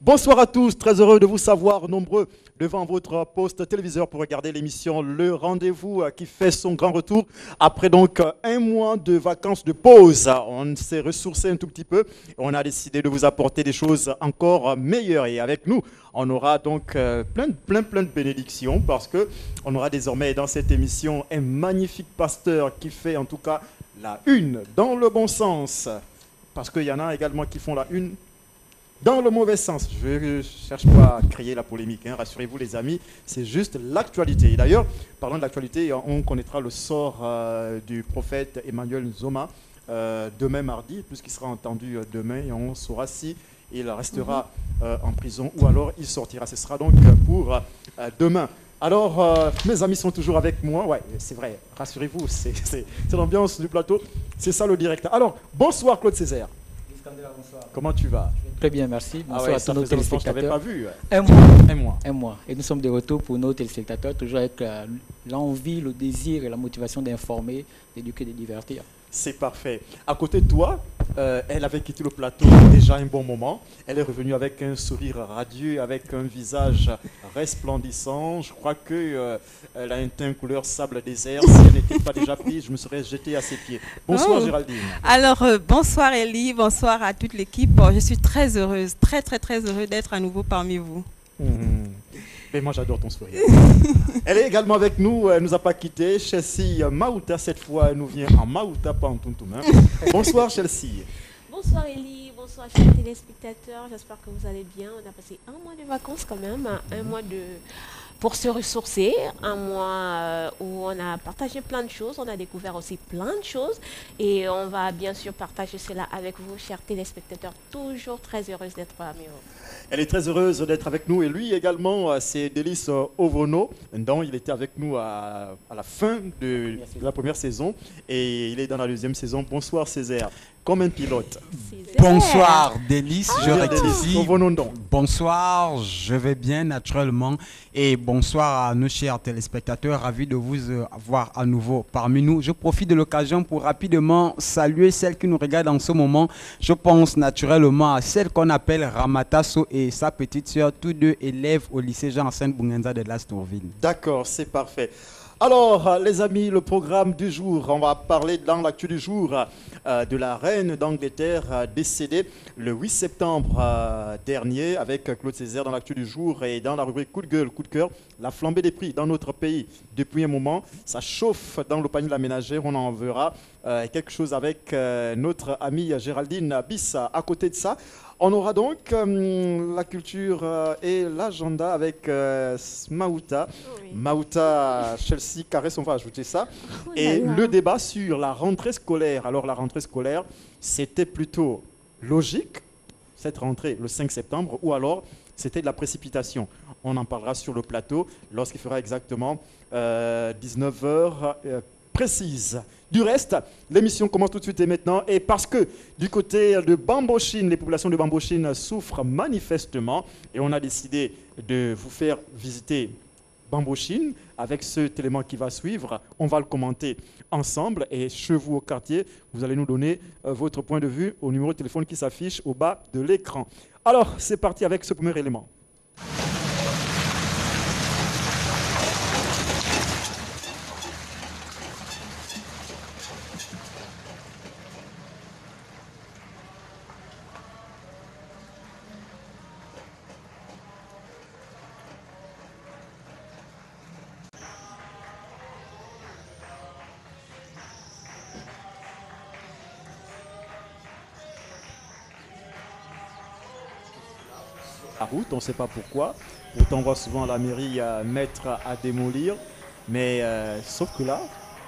Bonsoir à tous, très heureux de vous savoir nombreux devant votre poste téléviseur pour regarder l'émission Le Rendez-vous qui fait son grand retour après donc un mois de vacances de pause. On s'est ressourcé un tout petit peu et on a décidé de vous apporter des choses encore meilleures. Et avec nous, on aura donc plein de bénédictions parce que on aura désormais dans cette émission un magnifique pasteur qui fait en tout cas la une dans le bon sens. Parce qu'il y en a également qui font la une dans le mauvais sens. Je ne cherche pas à créer la polémique, hein. Rassurez-vous les amis, c'est juste l'actualité. Et d'ailleurs, parlant de l'actualité, on connaîtra le sort du prophète Emmanuel Nzoma demain mardi, puisqu'il sera entendu demain et on saura si il restera en prison ou alors il sortira. Ce sera donc pour demain. Alors, mes amis sont toujours avec moi. Ouais, c'est vrai, rassurez-vous, c'est l'ambiance du plateau. C'est ça le direct. Alors, bonsoir Claude Césaire. Bonsoir. Comment tu vas? Très bien, merci. Bonsoir ouais, à tous nos téléspectateurs. Je t'avais pas vu. Un mois. Et nous sommes de retour pour nos téléspectateurs, toujours avec l'envie, le désir et la motivation d'informer, d'éduquer, de divertir. C'est parfait. À côté de toi, elle avait quitté le plateau déjà un bon moment. Elle est revenue avec un sourire radieux, avec un visage resplendissant. Je crois qu'elle a un teint couleur sable désert. Si elle n'était pas déjà prise, je me serais jetée à ses pieds. Bonsoir Géraldine. Alors, bonsoir Elie, bonsoir à toute l'équipe. Je suis très heureuse, très heureuse d'être à nouveau parmi vous. Mais moi j'adore ton sourire. Elle est également avec nous, elle ne nous a pas quittés. Chelsea Maouta, cette fois, elle nous vient en Maouta, pas en Tuntum. Bonsoir Chelsea. Bonsoir Elie, bonsoir chers téléspectateurs, j'espère que vous allez bien. On a passé un mois de vacances quand même, un mois pour se ressourcer, un mois où on a partagé plein de choses, on a découvert aussi plein de choses et on va bien sûr partager cela avec vous, chers téléspectateurs, toujours très heureuse d'être parmi vous. Elle est très heureuse d'être avec nous et lui également, c'est Délice Ovrono, dont il était avec nous à la fin de la première saison et il est dans la deuxième saison. Bonsoir Césaire, comme un pilote. Bonsoir Délice, je rectifie. Bonsoir, je vais bien naturellement et bonsoir à nos chers téléspectateurs, ravi de vous avoir à nouveau parmi nous. Je profite de l'occasion pour rapidement saluer celles qui nous regardent en ce moment. Je pense naturellement à celle qu'on appelle Ramatasso et sa petite sœur, tous deux élèves au lycée Jean-Saint Boungenza de Lastourville. D'accord, c'est parfait. Alors, les amis, le programme du jour, on va parler dans l'actu du jour de la reine d'Angleterre décédée le 8 septembre dernier avec Claude Césaire dans l'actu du jour et dans la rubrique coup de gueule, coup de cœur, la flambée des prix dans notre pays depuis un moment. Ça chauffe dans le panier de la ménagère, on en verra quelque chose avec notre amie Géraldine Bissa. À côté de ça, on aura donc la culture et l'agenda avec Maouta. Oui. Maouta, Chelsea, Caresse, on va ajouter ça. Et le débat sur la rentrée scolaire. Alors la rentrée scolaire, c'était plutôt logique, cette rentrée le 5 septembre, ou alors c'était de la précipitation. On en parlera sur le plateau lorsqu'il fera exactement 19h précise. Du reste, l'émission commence tout de suite et maintenant. Et parce que du côté de Bambochine, les populations de Bambochine souffrent manifestement. Et on a décidé de vous faire visiter Bambochine avec cet élément qui va suivre. On va le commenter ensemble. Et chez vous au quartier, vous allez nous donner votre point de vue au numéro de téléphone qui s'affiche au bas de l'écran. Alors, c'est parti avec ce premier élément. La route, on ne sait pas pourquoi. Pourtant, on voit souvent la mairie mettre à démolir. Mais sauf que là,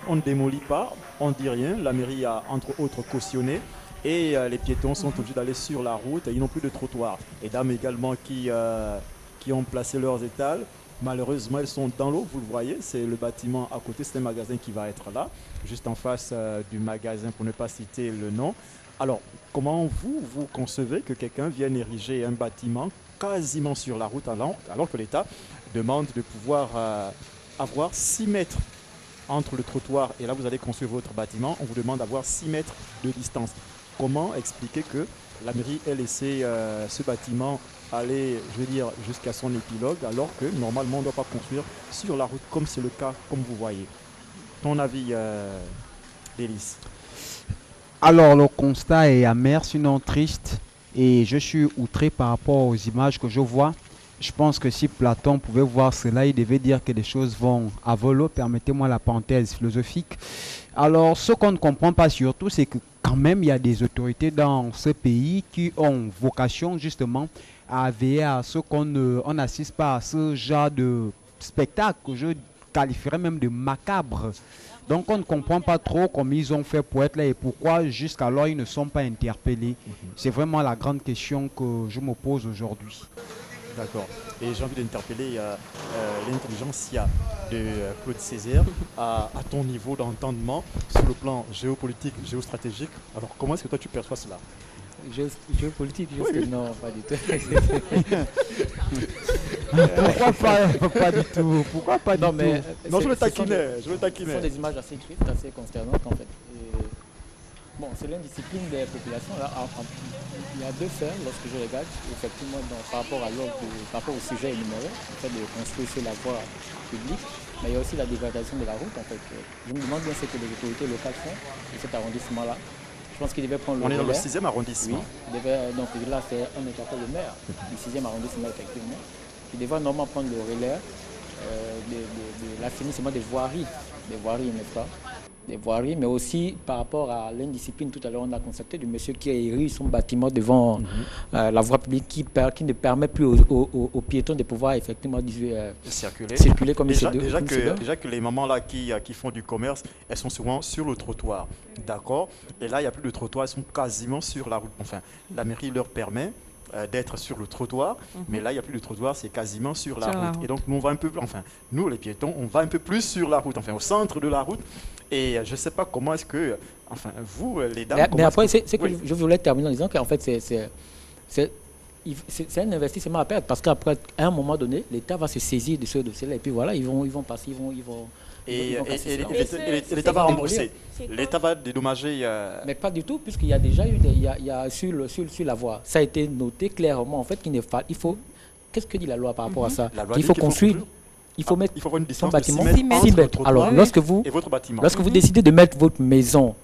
on ne démolit pas, on ne dit rien. La mairie a entre autres cautionné. Et les piétons sont obligés d'aller sur la route. Ils n'ont plus de trottoir. Les dames également qui ont placé leurs étals, malheureusement, elles sont dans l'eau. Vous le voyez, c'est le bâtiment à côté. C'est un magasin qui va être là, juste en face du magasin, pour ne pas citer le nom. Alors, comment vous concevez que quelqu'un vienne ériger un bâtiment quasiment sur la route alors que l'État demande de pouvoir avoir 6 mètres entre le trottoir et là vous allez construire votre bâtiment, on vous demande d'avoir 6 mètres de distance. comment expliquer que la mairie ait laissé ce bâtiment aller, je veux dire, jusqu'à son épilogue, alors que normalement on ne doit pas construire sur la route, comme c'est le cas, comme vous voyez. Ton avis, Délice? Alors, le constat est amer, sinon triste, et je suis outré par rapport aux images que je vois. Je pense que si Platon pouvait voir cela, il devait dire que les choses vont à volo. Permettez-moi la parenthèse philosophique. Alors, ce qu'on ne comprend pas surtout, c'est que quand même, il y a des autorités dans ce pays qui ont vocation justement à veiller à ce qu'on n'assiste pas à ce genre de spectacle que je qualifierais même de macabre. Donc on ne comprend pas trop comment ils ont fait pour être là et pourquoi jusqu'alors ils ne sont pas interpellés. C'est vraiment la grande question que je me pose aujourd'hui. D'accord. Et j'ai envie d'interpeller l'intelligence de Claude Césaire à ton niveau d'entendement sur le plan géopolitique, géostratégique. Alors comment est-ce que toi tu perçois cela? Géopolitique, non, pas du tout. Pourquoi pas du tout? Pourquoi pas Non, du mais tout? Non, je le ce sont taquinais. Ce sont des images assez tristes, assez consternantes en fait. Bon, c'est l'indiscipline des populations. Là, il y a deux faits lorsque je regarde, effectivement, par rapport à par rapport au sujet énuméré, le fait de construire sur la voie publique, mais il y a aussi la dégradation de la route en fait. Je me demande bien ce que les autorités locales font de cet arrondissement-là. Je pense qu'il devait prendre le relais. On est dans le 6e arrondissement. Oui, donc là, c'est un interpelle le maire du 6e arrondissement, effectivement. Il devait normalement prendre le relais de l'assainissement des voiries, n'est-ce pas? Des voiries, mais aussi par rapport à l'indiscipline. Tout à l'heure, on a constaté du monsieur qui a érigé son bâtiment devant la voie publique qui ne permet plus aux piétons de pouvoir effectivement circuler comme il se doit. Déjà que les mamans là qui font du commerce, elles sont souvent sur le trottoir. D'accord? Et là, il n'y a plus de trottoir, elles sont quasiment sur la route. Enfin, la mairie leur permet d'être sur le trottoir, mais là il n'y a plus de trottoir, c'est quasiment sur la route. Et donc nous on va un peu, nous les piétons, on va un peu plus sur la route, au centre de la route. Et je ne sais pas comment est-ce que, vous les dames. Mais après, c'est que je voulais terminer en disant qu'en fait c'est un investissement à perdre parce qu'après, à un moment donné, l'État va se saisir de ce dossier-là et puis voilà, ils vont passer, ils vont. Et l'État va rembourser. L'État va dédommager. Mais pas du tout, puisqu'il y a déjà eu sur la voie. Ça a été noté clairement, en fait, il faut. Qu'est-ce que dit la loi par rapport à ça? Il faut construire. Il faut mettre une distance son bâtiment de 6 mètres 6 mètres. Alors, lorsque vous décidez de mettre votre maison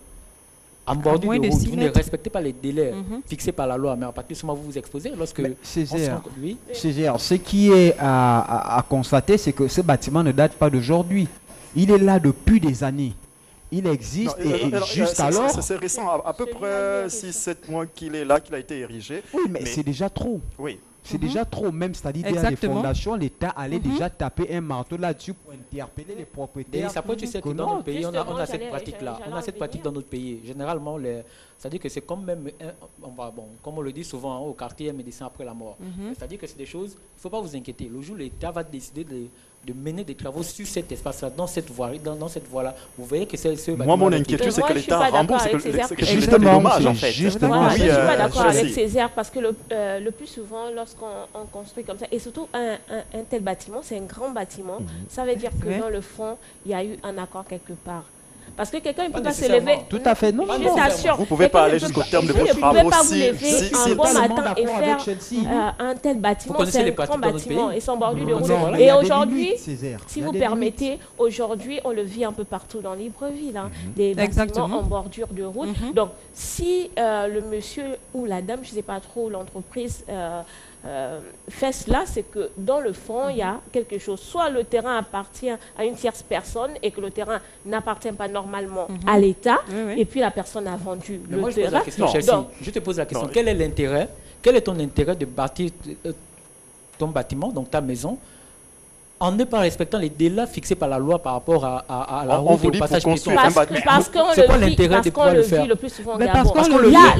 en bordure de route, vous ne respectez pas les délais fixés par la loi, mais à partir de ce moment, vous vous exposez. Césaire, ce qui est à constater, c'est que ce bâtiment ne date pas d'aujourd'hui. Il est là depuis des années. Il existe jusqu'alors. C'est récent, à peu près 6-7 mois qu'il est là, qu'il a été érigé. Oui, mais c'est déjà trop. Oui. C'est déjà trop, même c'est-à-dire qu'il y a des fondations, l'État allait déjà taper un marteau là-dessus pour interpeller les propriétaires. Et ça peut, tu sais que dans notre pays, on a cette pratique-là. On a cette pratique dans notre pays. Généralement, c'est-à-dire que c'est comme même, comme on le dit souvent, au quartier, médecin après la mort. C'est-à-dire que c'est des choses, il ne faut pas vous inquiéter. Le jour où l'État va décider de mener des travaux sur cet espace-là, dans cette voie-là, vous voyez que c'est ce Moi, mon inquiétude, c'est que l'État rembourse, c'est que l'État dommage, en fait. Justement, je ne suis pas d'accord avec Césaire parce que le plus souvent, lorsqu'on construit comme ça, et surtout un tel bâtiment, c'est un grand bâtiment, ça veut dire que dans le fond, il y a eu un accord quelque part. Parce que quelqu'un ne peut pas se lever. Tout à fait, non. Vous ne pouvez pas aller jusqu'au terme de votre travaux. Vous ne pouvez pas vous lever un bon matin et faire un tel bâtiment. C'est un grand bâtiment et sans bordure de route. Et aujourd'hui, si vous permettez, aujourd'hui, on le vit un peu partout dans Libreville. Des bâtiments en bordure de route. Donc, si le monsieur ou la dame, je ne sais pas trop, l'entreprise fait cela, c'est que dans le fond, il y a quelque chose. Soit le terrain appartient à une tierce personne et que le terrain n'appartient pas normalement à l'État, et puis la personne a vendu le terrain. Je te pose la question, quel est l'intérêt, quel est ton intérêt de bâtir ton bâtiment, donc ta maison, en ne pas respectant les délais fixés par la loi par rapport à la route et au passage piéton. Parce qu'on le vit le plus souvent au Gabon.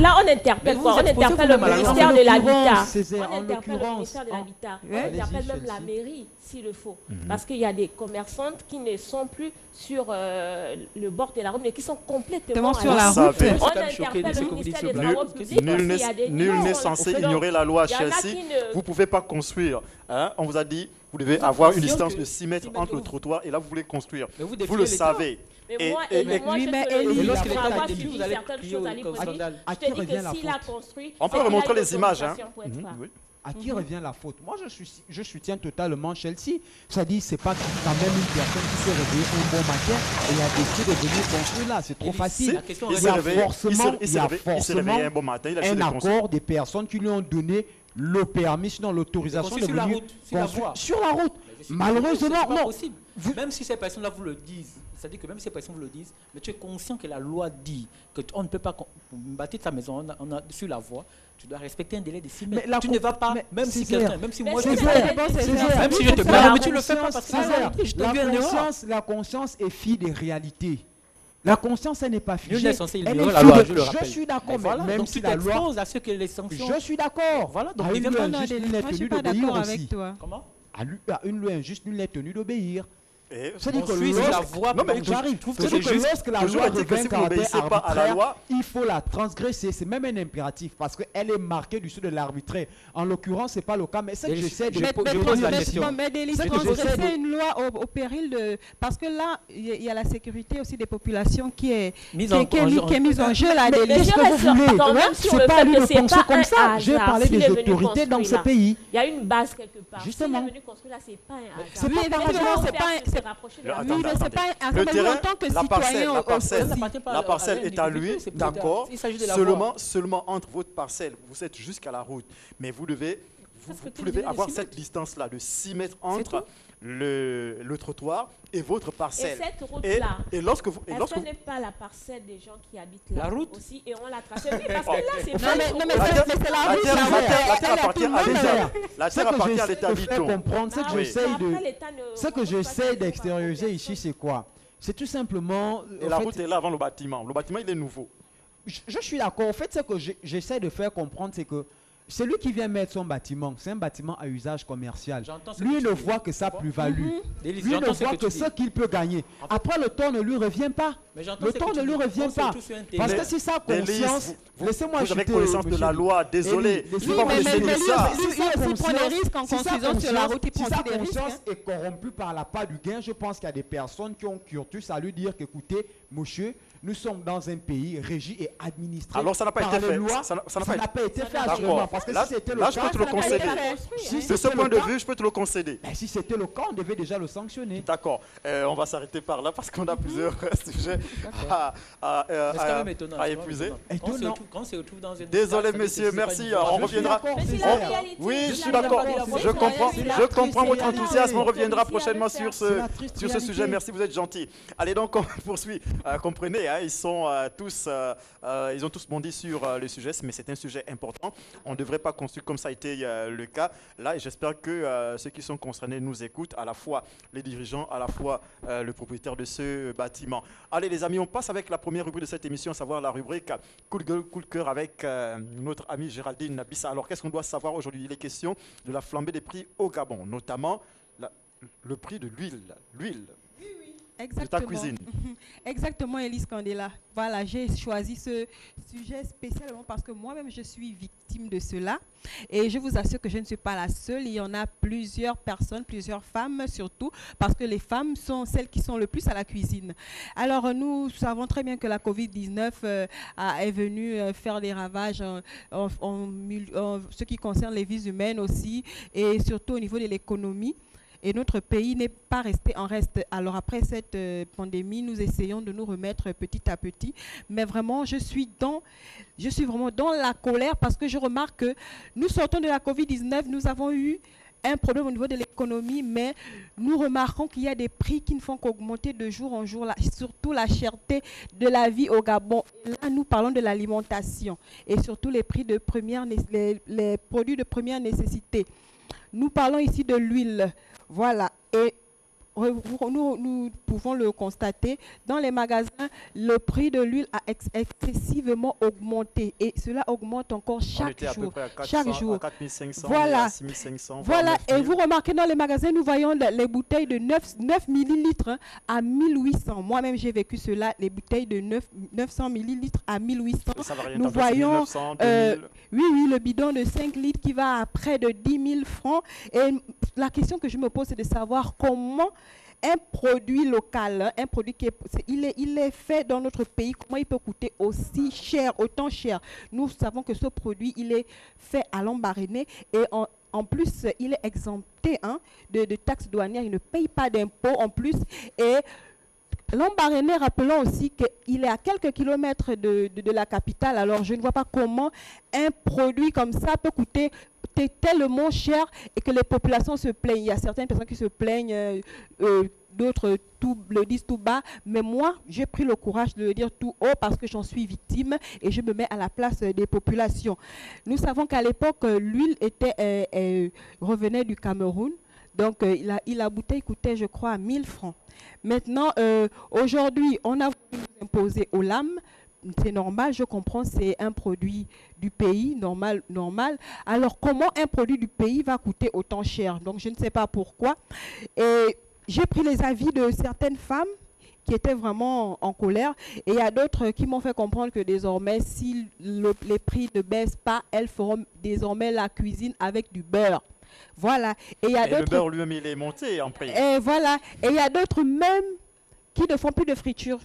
Là, on interpelle quoi? On interpelle le ministère de l'Habitat. On interpelle le ministère de l'Habitat. On interpelle même la mairie, s'il le faut. Parce qu'il y a des commerçantes qui ne sont plus sur le bord de la route, mais qui sont complètement sur la route. On interpelle le ministère des Travaux publics. Nul n'est censé ignorer la loi à Chelsea. Vous ne pouvez pas construire. On vous a dit, vous devez avoir une distance de 6 mètres entre le trottoir et là, vous voulez construire. Vous le savez. Mais Et- moi, et- moi, oui, je mais te Elie, le dis, lorsque pour l'État avoir est détenu, suivi vous allez certaines crier choses au à l'hypothèque, scandale. À je qui te dis revient que la s'il a faute? construit, On c'est peut qu'il a remontrer une les images. Hein. autorisation pour être là. Oui. À qui revient la faute? Moi, je soutiens totalement Chelsea. Ça dit, c'est pas quand même une personne qui s'est réveillée un bon matin et a décidé de venir construire là. C'est trop Et facile. la question Il reste- s'est Il y a réveillé, forcément, il s'est réveillé un bon matin, il a décidé un de construire. accord des personnes qui lui ont donné le permis, sinon l'autorisation de construire sur la venir route, sur la construire voie. sur la route. Mais je suis Malheureusement, désolé, c'est pas non. possible. Même si ces personnes-là vous le disent, c'est-à-dire que même si ces personnes vous le disent, mais tu es conscient que la loi dit que on ne peut pas bâtir ta maison sur la voie, tu dois respecter un délai de 6 mètres. Mais la Tu ne vas pas, mais même c'est si clair. quelqu'un, même si Mais moi c'est je clair. fais, C'est même si je te C'est parle, la mais tu le fais pas parce que conscience, je te viens dehors. la conscience est fille des réalités. La conscience, elle n'est pas Nul figée. n'est censé Elle ignorer est la fille loi, de- je le rappelle. Je suis d'accord, Mais voilà, même donc si tu la loi... t'exposes à ce que les sanctions. Je suis d'accord. Voilà, donc À il une vient loi pas- Non, injuste, Denis, nul n'est moi, je suis tenu pas d'obéir d'accord aussi. avec toi. Comment À une loi injuste, nul n'est tenu d'obéir. Et C'est-à-dire On que suit lorsque- la voie. Non, mais donc J'arrive. trouve que C'est-à-dire c'est que juste. lorsque la toujours loi est-il que revient si vous caractère n'obéissez pas à la arbitraire, loi- il faut la transgresser. C'est même un impératif parce qu'elle est marquée du sceau de l'arbitraire. En l'occurrence, ce n'est pas le cas, mais c'est que Mais j'essaie de... je Mais, pose mais, la mais- question. mais Denis, C'est que transgresser j'essaie de- une loi au péril de... Parce que là, il y a la sécurité aussi des populations qui est mise en jeu là, Mais Denis. je Qu'est-ce que reste vous voulez quand même sur C'est le pas à fait lui que de c'est penser pas comme un ça. J'ai hasard parlé s'il des est venu autorités dans ce construire là. pays. Il y a une base quelque part. Justement. S'il est venu construire là, c'est pas un hasard. C'est Oui, pas par effectivement, hasard. c'est pas un- c'est- Le- Oui, attendez, mais c'est attendez. pas un Le mais terrain, en tant que la parcelle, citoyen la parcelle, aussi. la parcelle est à lui, d'accord. Il s'agit de la voie. Seulement entre votre parcelle, vous êtes jusqu'à la route, mais vous devez, Parce que tu vous le devez dis, avoir 6 cette mètres. distance-là de 6 mètres tout. entre le trottoir et votre Et parcelle. cette route-là, Et lorsque vous, et est-ce lorsque que vous- ce n'est pas la parcelle des gens qui habitent là La route aussi et on la trace? Oui, parce que là, c'est Non, pas mais, une non, mais route. c'est mais c'est la la route, terre, la la route, terre- la c'est terre à tout appartient le à monde. l'État. La Ce terre que appartient à j'essaie l'État de faire Victon. comprendre, ce Ah que oui, j'essaie après, de... l'État ne Ce que repose pas j'essaie sur d'extérioriser la ici, c'est quoi? C'est tout simplement... Et en la fait, route est là avant le bâtiment. Le bâtiment, il est nouveau. je suis d'accord. En fait, ce que j'essaie de faire comprendre, c'est que celui qui vient mettre son bâtiment, c'est un bâtiment à usage commercial. J'entends ce Lui que tu ne dis. voit que sa plus-value. Délice, Lui ne j'entends ce voit que que tu dis. ce qu'il peut gagner. Après, le temps ne lui revient pas. Mais j'entends Le ce que temps tu ne lui dis. revient On se pas. retrouve sur un terrain. Parce que si sa Délice, conscience... Laissez-moi vous avez chuter, connaissance de monsieur la Lee. loi, désolé. Élie, Il Oui, faut pas me mais laisser lui, dire ça. lui aussi prend des risques en construisant sur la route, il prend Si sa aussi des risques. conscience est corrompue par la part du gain, je pense qu'il y a des personnes qui ont curtus à lui dire qu'écoutez, monsieur, nous sommes dans un pays régi et administré Alors, ça n'a pas par été les fait. lois. Ça n'a n'a pas été fait, D'accord. assurément. Parce que Là, si c'était le là, cas, je peux te le ça n'a pas concéder. été fait. Si De c'était ce le point de cas- vue, je peux te le concéder. Ben, si c'était le cas, on devait déjà le sanctionner. D'accord. On va s'arrêter par là parce qu'on a plusieurs sujets à Mais c'est quand même étonnant. à c'est quand même épuiser. étonnant. Quand on se retrouve dans une... Désolé, ça veut dire messieurs, que c'est pas merci. une voie. On Je suis reviendra. d'accord, Mais c'est c'est la clair. réalité. Oui, c'est je la suis d'accord. réalité. Je comprends. C'est la Je comprends votre réalité. enthousiasme. On reviendra Comme prochainement si sur elle C'est la triste ce réalité. sujet. Merci, vous êtes gentils. Allez donc, on poursuit. Comprenez, hein, ils sont tous, ils ont tous bondi sur le sujet, mais c'est un sujet important. On ne devrait pas construire comme ça a été le cas là. Et j'espère que ceux qui sont concernés nous écoutent, à la fois les dirigeants, à la fois le propriétaire de ce bâtiment. Allez les amis, on passe avec la première rubrique de cette émission, à savoir la rubrique coup de gueule, coup de cœur avec notre amie Géraldine Nabissa. Alors qu'est-ce qu'on doit savoir aujourd'hui? Il est question de la flambée des prix au Gabon, notamment le prix de l'huile de ta Exactement. cuisine. Exactement, Elise Candela. Voilà, j'ai choisi ce sujet spécialement parce que moi-même, je suis victime de cela. Et je vous assure que je ne suis pas la seule. Il y en a plusieurs personnes, plusieurs femmes surtout, parce que les femmes sont celles qui sont le plus à la cuisine. Alors, nous savons très bien que la Covid-19 est venue faire des ravages en ce qui concerne les vies humaines aussi, et surtout au niveau de l'économie. Et notre pays n'est pas resté en reste. Alors après cette pandémie, nous essayons de nous remettre petit à petit. Mais vraiment, je suis vraiment dans la colère parce que je remarque que nous sortons de la Covid-19, nous avons eu un problème au niveau de l'économie, mais nous remarquons qu'il y a des prix qui ne font qu'augmenter de jour en jour, surtout la cherté de la vie au Gabon. Et là, nous parlons de l'alimentation et surtout les prix de les produits de première nécessité. Nous parlons ici de l'huile. Voilà, et nous pouvons le constater, dans les magasins, le prix de l'huile a excessivement augmenté et cela augmente encore On chaque était à peu jour. près à 400, Chaque jour. à 4500, Voilà. à 6500. Voilà, voire et 9000. vous remarquez dans les magasins, nous voyons les bouteilles de 9 millilitres hein, à 1800. Moi-même, j'ai vécu cela, les bouteilles de 900 millilitres à 1800. Ça va rien Nous tantôt, c'est voyons, 1900, 2000. Oui, le bidon de 5 litres qui va à près de 10 000 francs. Et la question que je me pose, c'est de savoir comment un produit local, hein, un produit il est fait dans notre pays, comment il peut coûter aussi cher, autant cher? Nous savons que ce produit, il est fait à Lambaréné et en plus, il est exempté hein, de taxes douanières, il ne paye pas d'impôts en plus. Et Lambaréné, rappelons aussi qu'il est à quelques kilomètres de la capitale, alors je ne vois pas comment un produit comme ça peut coûter tellement cher et que les populations se plaignent. Il y a certaines personnes qui se plaignent, d'autres le disent tout bas, mais moi, j'ai pris le courage de le dire tout haut parce que j'en suis victime et je me mets à la place des populations. Nous savons qu'à l'époque, l'huile revenait du Cameroun, donc la bouteille coûtait, je crois, 1000 francs. Maintenant, aujourd'hui, on a voulu nous imposer aux lames. C'est normal, je comprends, c'est un produit du pays, normal. Alors, comment un produit du pays va coûter autant cher? Donc, je ne sais pas pourquoi. Et j'ai pris les avis de certaines femmes qui étaient vraiment en colère. Et il y a d'autres qui m'ont fait comprendre que désormais, si les prix ne baissent pas, elles feront désormais la cuisine avec du beurre. Voilà. Et le beurre lui-même, il est monté en prix. Et voilà. Et il y a d'autres même qui ne font plus de friture.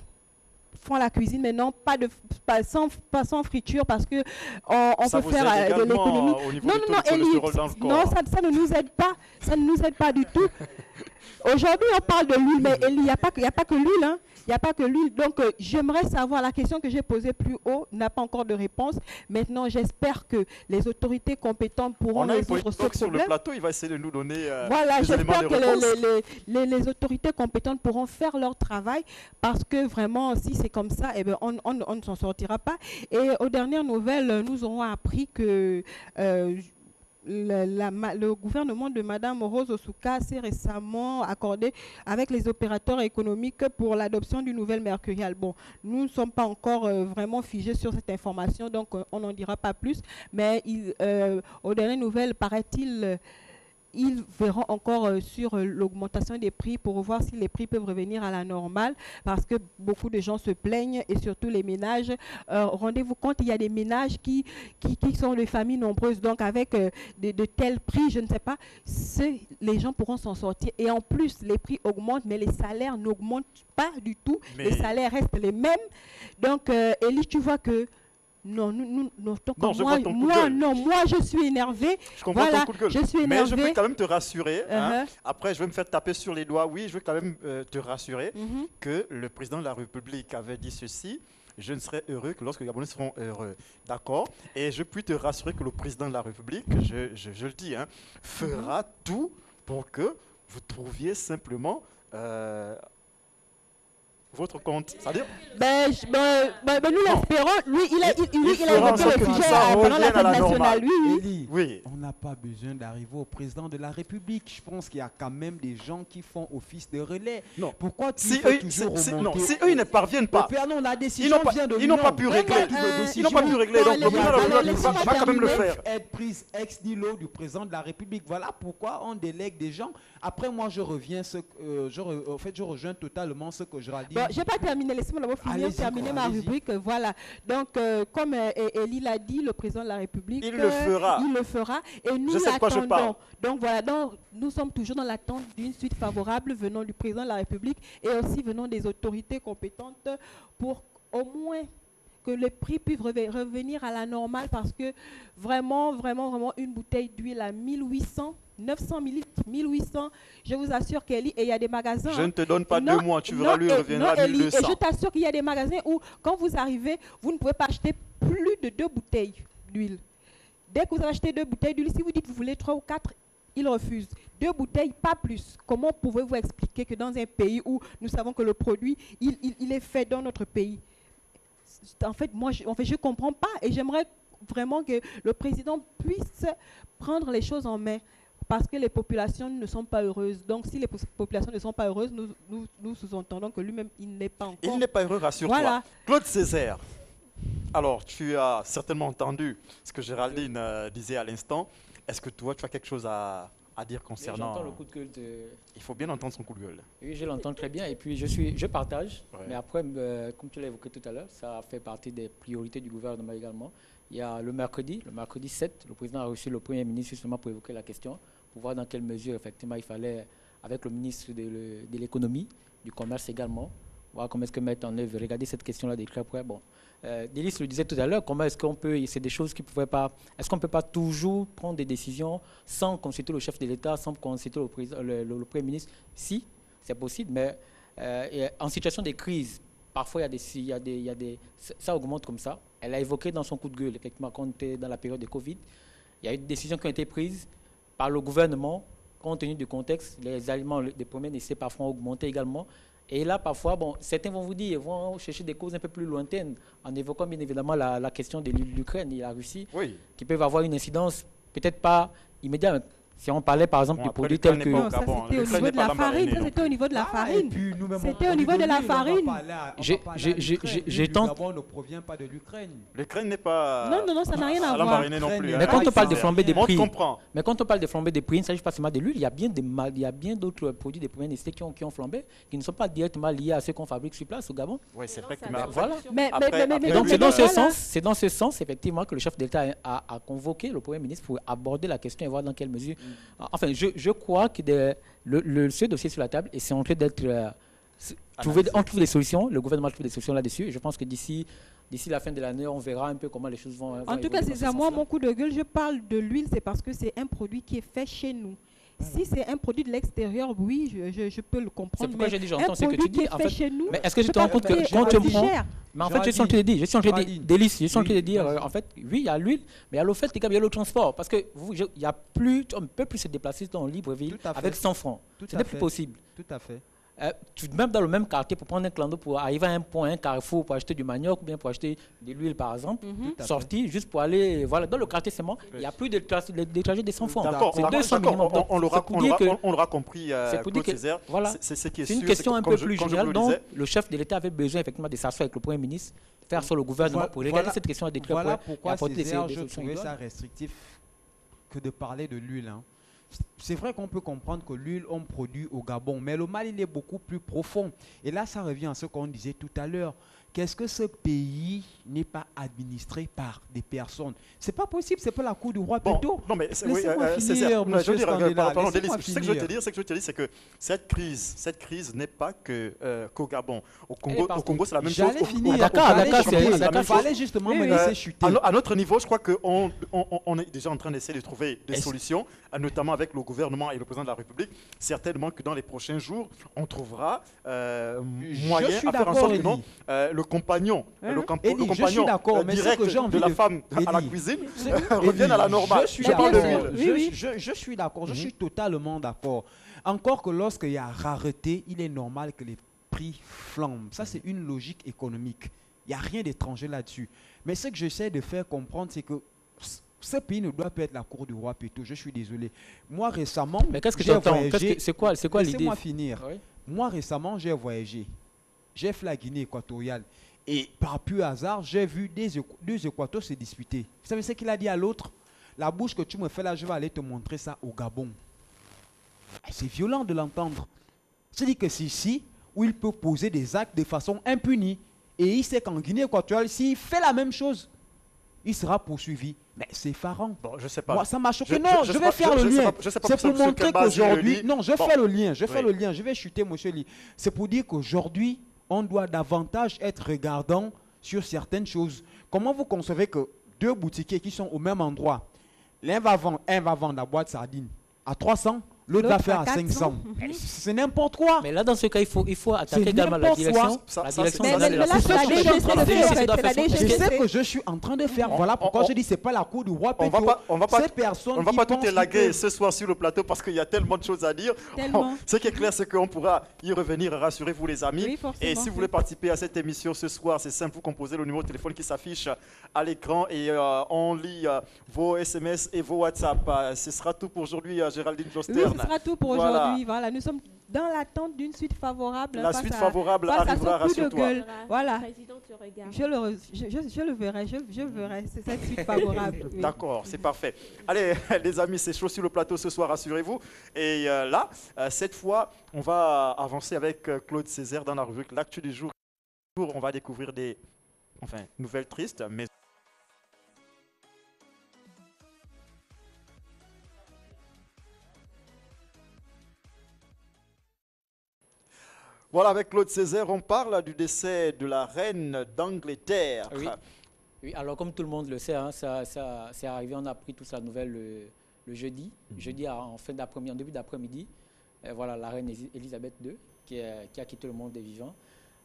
Font la cuisine maintenant, sans friture parce que on peut faire de l'économie. Non, ça ne nous aide pas. Ça ne nous aide pas du tout. Aujourd'hui, on parle de l'huile, mais il n'y a pas que l'huile. Hein. Il n'y a pas que l'huile. Donc, j'aimerais savoir, la question que j'ai posée plus haut n'a pas encore de réponse. Maintenant, j'espère que les autorités compétentes pourront résoudre ce problème. Sur le plateau, il va essayer de nous donner voilà, des éléments de réponse. les autorités compétentes pourront faire leur travail parce que vraiment, si c'est comme ça, eh bien, on ne s'en sortira pas. Et aux dernières nouvelles, nous aurons appris que le gouvernement de Mme Rose Osuka s'est récemment accordé avec les opérateurs économiques pour l'adoption du nouvel mercurial. Bon, nous ne sommes pas encore vraiment figés sur cette information, donc on n'en dira pas plus. Mais aux dernières nouvelles, paraît-il, ils verront encore sur l'augmentation des prix pour voir si les prix peuvent revenir à la normale parce que beaucoup de gens se plaignent et surtout les ménages. Rendez-vous compte, il y a des ménages qui sont de familles nombreuses, donc avec de tels prix, je ne sais pas, les gens pourront s'en sortir. Et en plus, les prix augmentent, mais les salaires n'augmentent pas du tout. Les salaires restent les mêmes. Donc, Elie, tu vois que moi, je suis énervée. Je comprends ton coup de gueule. Je suis énervée. Mais je peux quand même te rassurer. Hein. Après, je vais me faire taper sur les doigts. Oui, je veux quand même te rassurer que le président de la République avait dit ceci. Je ne serai heureux que lorsque les Gabonais seront heureux. D'accord? Et je puis te rassurer que le président de la République, je le dis, hein, fera tout pour que vous trouviez simplement votre compte. C'est-à-dire nous l'espérons. Lui, il a évoqué le sujet pendant la fête nationale. Oui. On n'a pas besoin d'arriver au président de la République. Je pense qu'il y a quand même des gens qui font office de relais. Non. Pourquoi si eux ils ne parviennent pas, la décision ils n'ont pas pu régler. Ils n'ont pas pu régler. Donc le président de la République va quand même le faire. Être prise ex nihilo du président de la République. Voilà pourquoi on délègue des gens. Après, moi, je reviens. Je rejoins totalement ce que Géraldine. Bon, je n'ai pas terminé. Laissez-moi d'abord terminer ma rubrique. Voilà. Donc, comme Elie l'a dit, le président de la République, il le fera. Et nous l'attendons. Donc, voilà. Donc, nous sommes toujours dans l'attente d'une suite favorable venant du président de la République et aussi venant des autorités compétentes pour au moins que les prix puissent revenir à la normale parce que vraiment, une bouteille d'huile à 1800, 900 millilitres, 1800, je vous assure qu'Elie, et il y a des magasins. Je ne te donne pas 2 mois, tu verras, lui, il reviendra à 1200. Et je t'assure qu'il y a des magasins où, quand vous arrivez, vous ne pouvez pas acheter plus de 2 bouteilles d'huile. Dès que vous avez acheté 2 bouteilles d'huile, si vous dites que vous voulez 3 ou 4, ils refusent. 2 bouteilles, pas plus. Comment pouvez-vous expliquer que dans un pays où nous savons que le produit, il est fait dans notre pays? En fait, je ne comprends pas et j'aimerais vraiment que le président puisse prendre les choses en main parce que les populations ne sont pas heureuses. Donc, si les populations ne sont pas heureuses, nous sous-entendons que lui-même, il n'est pas encore... Il n'est pas heureux, rassure-toi. Voilà. Claude Césaire, alors, tu as certainement entendu ce que Géraldine disait à l'instant. Est-ce que toi, tu as quelque chose à dire concernant... J'entends le coup de gueule Il faut bien entendre son coup de gueule. Oui, je l'entends très bien et puis je partage. Ouais. Mais après, comme tu l'as évoqué tout à l'heure, ça fait partie des priorités du gouvernement également. Il y a le mercredi 7, le président a reçu le Premier ministre justement pour évoquer la question, pour voir dans quelle mesure effectivement il fallait avec le ministre de l'économie, du commerce également, voir comment est-ce que mettre en œuvre, regarder cette question-là de très près. Bon, Délice le disait tout à l'heure, comment est-ce qu'on peut, c'est des choses qui pouvaient pas, est-ce qu'on ne peut pas toujours prendre des décisions sans consulter le chef de l'État, sans consulter le Premier ministre? Si, c'est possible, mais en situation de crise, parfois il y a des, ça augmente comme ça. Elle a évoqué dans son coup de gueule, effectivement, quand on était dans la période de Covid, il y a eu des décisions qui ont été prises par le gouvernement, compte tenu du contexte, les aliments des premiers nécessités parfois ont augmenté également. Et là, parfois, bon, certains vont vous dire, ils vont chercher des causes un peu plus lointaines, en évoquant bien évidemment la question de l'Ukraine et la Russie, qui peuvent avoir une incidence peut-être pas immédiate. Si on parlait par exemple du produit tel que... Non, ça c'était au niveau de la farine. Ça c'était au niveau de la farine. C'était au niveau de la farine. J'ai tenté... ne provient pas de l'Ukraine. L'Ukraine n'est pas... Non, ça n'a rien à voir. l'embariner non plus. Mais quand on parle de flambée des prix... Mais quand on parle de flambée des prix, il ne s'agit pas seulement de l'huile. Il y a bien d'autres produits des premières nécessités qui ont flambé, qui ne sont pas directement liés à ceux qu'on fabrique sur place au Gabon. Oui, c'est vrai que... Voilà. Donc C'est dans ce sens, effectivement, que le chef d'État a convoqué le Premier ministre pour aborder la question et voir dans quelle mesure... Enfin, je crois que ce dossier sur la table et c'est en train d'être on trouve des solutions. Le gouvernement trouve des solutions là-dessus. Et je pense que d'ici la fin de l'année, on verra un peu comment les choses vont. En tout cas, c'est à moi mon coup de gueule. Je parle de l'huile, c'est parce que c'est un produit qui est fait chez nous. Si c'est un produit de l'extérieur, oui, je peux le comprendre. C'est pourquoi j'ai dit, j'entends ce que tu dis. En fait, chez nous, mais est-ce que je te rends compte que quand tu me prends... Mais en fait, je suis en train de dire, Délice, je suis en train de dire, en fait, oui, il y a l'huile, mais il y a le fait, il y a le transport. Parce que on ne peut plus se déplacer dans libre-ville avec 100 francs. Ce n'est plus possible. Tout à fait. Même dans le même quartier, pour prendre un clando, pour arriver à un point, un carrefour, pour acheter du manioc ou bien pour acheter de l'huile, par exemple, sortir juste pour aller, voilà, dans le quartier seulement, il n'y a plus de trajets de 100 francs. C'est 200 minimum. On l'aura compris, Claude Césaire. Voilà. C'est une question un peu plus générale dont le chef de l'État avait besoin effectivement de s'asseoir avec le Premier ministre, faire sur le gouvernement pour regarder cette question de très près. Voilà pourquoi Césaire, je trouvais ça restrictif que de parler de l'huile. C'est vrai qu'on peut comprendre que l'huile, on produit au Gabon, mais le mal, il est beaucoup plus profond. Et là, ça revient à ce qu'on disait tout à l'heure. Qu'est-ce que ce pays n'est pas administré par des personnes? C'est pas possible, c'est pas la cour du roi plutôt. Non, mais c'est ce que je veux te dire, c'est que cette crise n'est pas qu'au Gabon. Au Congo, c'est la même chose. J'allais finir. D'accord, fallait justement me laisser chuter. À notre niveau, je crois qu'on est déjà en train d'essayer de trouver des solutions, notamment avec le gouvernement et le président de la République. Certainement que dans les prochains jours, on trouvera moyen à faire en sorte que le compagnon direct de la femme à la cuisine revienne à la normale. Je suis d'accord, je suis totalement d'accord. Encore que lorsqu'il y a rareté, il est normal que les prix flambent. Ça, c'est une logique économique. Il n'y a rien d'étranger là-dessus. Mais ce que j'essaie de faire comprendre, c'est que ce pays ne doit pas être la cour du roi plutôt. Je suis désolé. Moi, récemment, mais qu'est-ce que tu entends? C'est quoi l'idée? Laissez-moi finir. Oui. Moi, récemment, j'ai voyagé. J'ai fait la Guinée équatoriale. Et par pur hasard, j'ai vu deux Équatos se disputer. Vous savez ce qu'il a dit à l'autre? La bouche que tu me fais là, je vais aller te montrer ça au Gabon. C'est violent de l'entendre. C'est-à-dire que c'est ici où il peut poser des actes de façon impunie. Et il sait qu'en Guinée équatoriale, s'il fait la même chose, il sera poursuivi. Mais c'est effarant. Bon, je sais pas. Moi, ça m'a choqué. Non, je vais faire le lien. C'est pour montrer qu'aujourd'hui... Non, je fais le lien. Je vais chuter, monsieur Lee. C'est pour dire qu'aujourd'hui, on doit davantage être regardant sur certaines choses. Comment vous concevez que deux boutiquiers qui sont au même endroit, un va vendre la boîte sardine à 300, l'autre va faire à 500. C'est n'importe quoi. Mais là, dans ce cas, il faut attaquer également la direction. C'est ce que je suis en train de faire. Voilà pourquoi je dis c'est pas la cour du roi. On va pas tout élaguer ce soir sur le plateau parce qu'il y a tellement de choses à dire. Ce qui est clair, c'est qu'on pourra y revenir. Rassurez-vous les amis. Et si vous voulez participer à cette émission ce soir, c'est simple, vous composez le numéro de téléphone qui s'affiche à l'écran et on lit vos SMS et vos WhatsApp. Ce sera tout pour aujourd'hui, Géraldine Joster. Ce sera tout pour aujourd'hui. Voilà, nous sommes dans l'attente d'une suite favorable. La suite favorable arrivera, rassure-toi. Voilà. Je le verrai. Je verrai cette suite favorable. Oui. D'accord, c'est parfait. Allez, les amis, c'est chaud sur le plateau ce soir, rassurez-vous. Et là, cette fois, on va avancer avec Claude Césaire dans la rubrique L'actu du jour. On va découvrir des nouvelles tristes, mais Voilà, avec Claude Césaire, on parle du décès de la reine d'Angleterre. Oui. Oui, alors comme tout le monde le sait, hein, ça c'est arrivé, on a appris toute la nouvelle le jeudi. Jeudi en début d'après-midi. Voilà, la reine Elisabeth II qui a quitté le monde des vivants.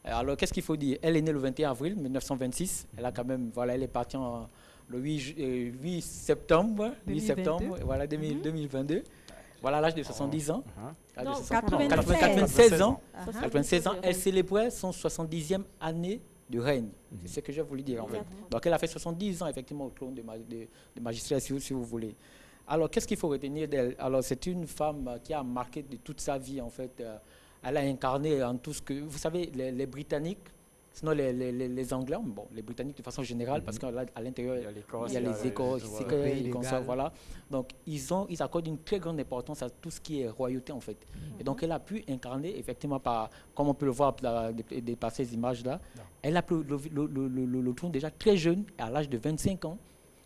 Alors qu'est-ce qu'il faut dire? Elle est née le 21 avril 1926. Elle a quand même, voilà, elle est partie le 8 septembre, 2022. Voilà, à l'âge de 70 ans. Non, 96 ans. 96 96 ans. Elle célébrait son 70e année de règne. C'est ce que je voulais dire en fait. Donc elle a fait 70 ans effectivement au trône de magistrat, si vous voulez. Alors qu'est-ce qu'il faut retenir d'elle? Alors c'est une femme qui a marqué de toute sa vie en fait. Elle a incarné en tout ce que... Vous savez, les Britanniques, sinon les Anglais, bon, les Britanniques de façon générale, parce qu'à l'intérieur, il y a les Écossais, les consorts, voilà. Donc, ils accordent une très grande importance à tout ce qui est royauté, en fait. Et donc, elle a pu incarner, effectivement, comme on peut le voir par ces images-là, elle a pu le trône déjà très jeune, à l'âge de 25 ans,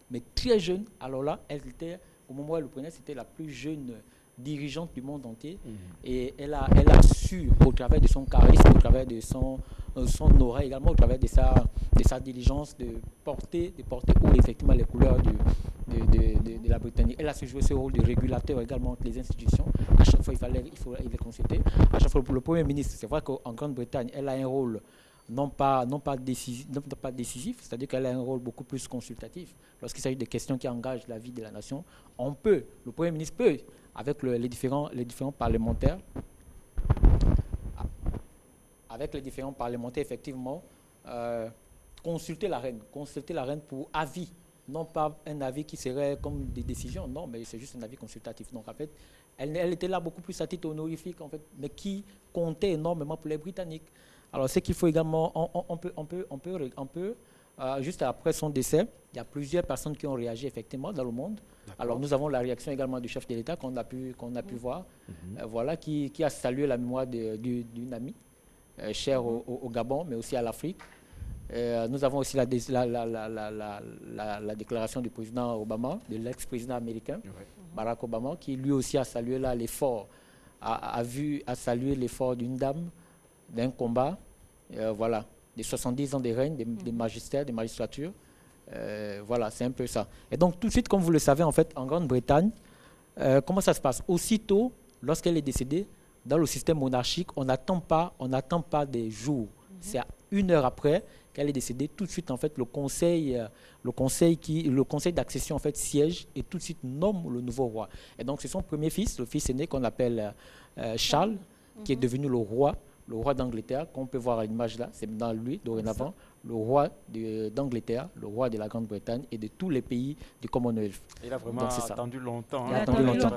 mais très jeune. Alors là, elle était, au moment où elle le prenait, c'était la plus jeune dirigeante du monde entier. Et elle a su, au travers de son charisme, au travers de son aura également, au travers de sa diligence, de porter haut effectivement les couleurs de la Britannique. Elle a su jouer ce rôle de régulateur également entre les institutions. À chaque fois, il les consulter. À chaque fois, pour le Premier ministre, c'est vrai qu'en Grande-Bretagne, elle a un rôle non pas décisif, c'est-à-dire qu'elle a un rôle beaucoup plus consultatif. Lorsqu'il s'agit de questions qui engagent la vie de la nation, le Premier ministre peut, avec les différents parlementaires, effectivement, consulter la reine pour avis, non pas un avis qui serait comme des décisions, non, mais c'est juste un avis consultatif. Donc en fait, elle était là beaucoup plus à titre honorifique, en fait, mais qui comptait énormément pour les Britanniques. Alors, ce qu'il faut également, juste après son décès, il y a plusieurs personnes qui ont réagi effectivement dans le monde. Alors, nous avons la réaction également du chef de l'État qu'on a pu voir, voilà, qui a salué la mémoire d'une amie chère au Gabon, mais aussi à l'Afrique. Nous avons aussi la déclaration du président Obama, de l'ex-président américain, Barack Obama, qui lui aussi a salué là l'effort, a salué l'effort d'une dame, d'un combat, voilà, des 70 ans de règne, des magistères, des magistratures. Voilà, c'est un peu ça. Et donc, tout de suite, comme vous le savez, en fait, en Grande-Bretagne, comment ça se passe? Aussitôt, lorsqu'elle est décédée, dans le système monarchique, on n'attend pas des jours. C'est à 1 heure après qu'elle est décédée. Tout de suite, en fait, le conseil d'accession en fait siège et tout de suite nomme le nouveau roi. Et donc, c'est son premier fils, le fils aîné qu'on appelle Charles, qui est devenu le roi d'Angleterre, qu'on peut voir à l'image là, c'est dans lui dorénavant, le roi d'Angleterre, le roi de la Grande-Bretagne et de tous les pays du Commonwealth. Il a vraiment attendu longtemps. Il a attendu longtemps.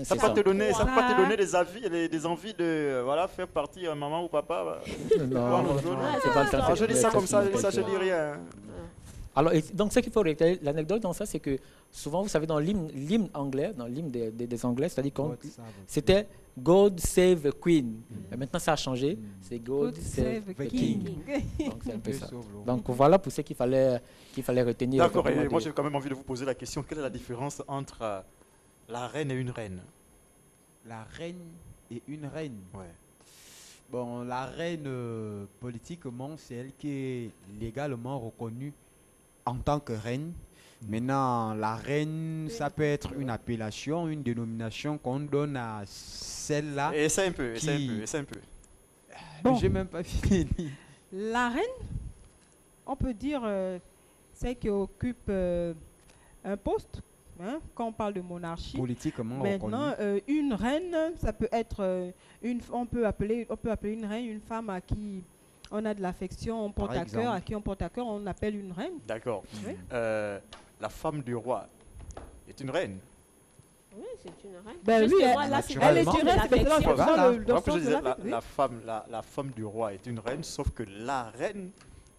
Ça ne peut pas te donner des envies de faire partie maman ou papa. Non, c'est pas le cas. Je dis ça comme ça, je dis rien. Alors, donc, ce qu'il faut retenir, l'anecdote dans ça, c'est que souvent, vous savez, dans l'hymne anglais, dans l'hymne des Anglais, c'est-à-dire que c'était God Save the Queen. Mais maintenant, ça a changé. C'est God Save the King. Donc, c'est un peu ça. Donc, voilà pour ce qu'il fallait retenir. D'accord, et moi, j'ai quand même envie de vous poser la question. Quelle est la différence entre la reine et une reine? La reine et une reine. Ouais. Bon, la reine, politiquement, c'est elle qui est légalement reconnue en tant que reine. Maintenant, la reine, ça peut être une appellation, une dénomination qu'on donne à celle-là. Essaie un peu. Bon. J'ai même pas fini. La reine, on peut dire celle qui occupe un poste, hein, quand on parle de monarchie. Politiquement Maintenant, une reine, ça peut être on peut appeler une reine une femme à qui on a de l'affection, on porte à cœur, à qui on porte à cœur, on appelle une reine. D'accord. Oui. La femme du roi est une reine. Oui, c'est une reine. Ben oui, elle est une reine. La femme du roi est une reine, sauf que la reine,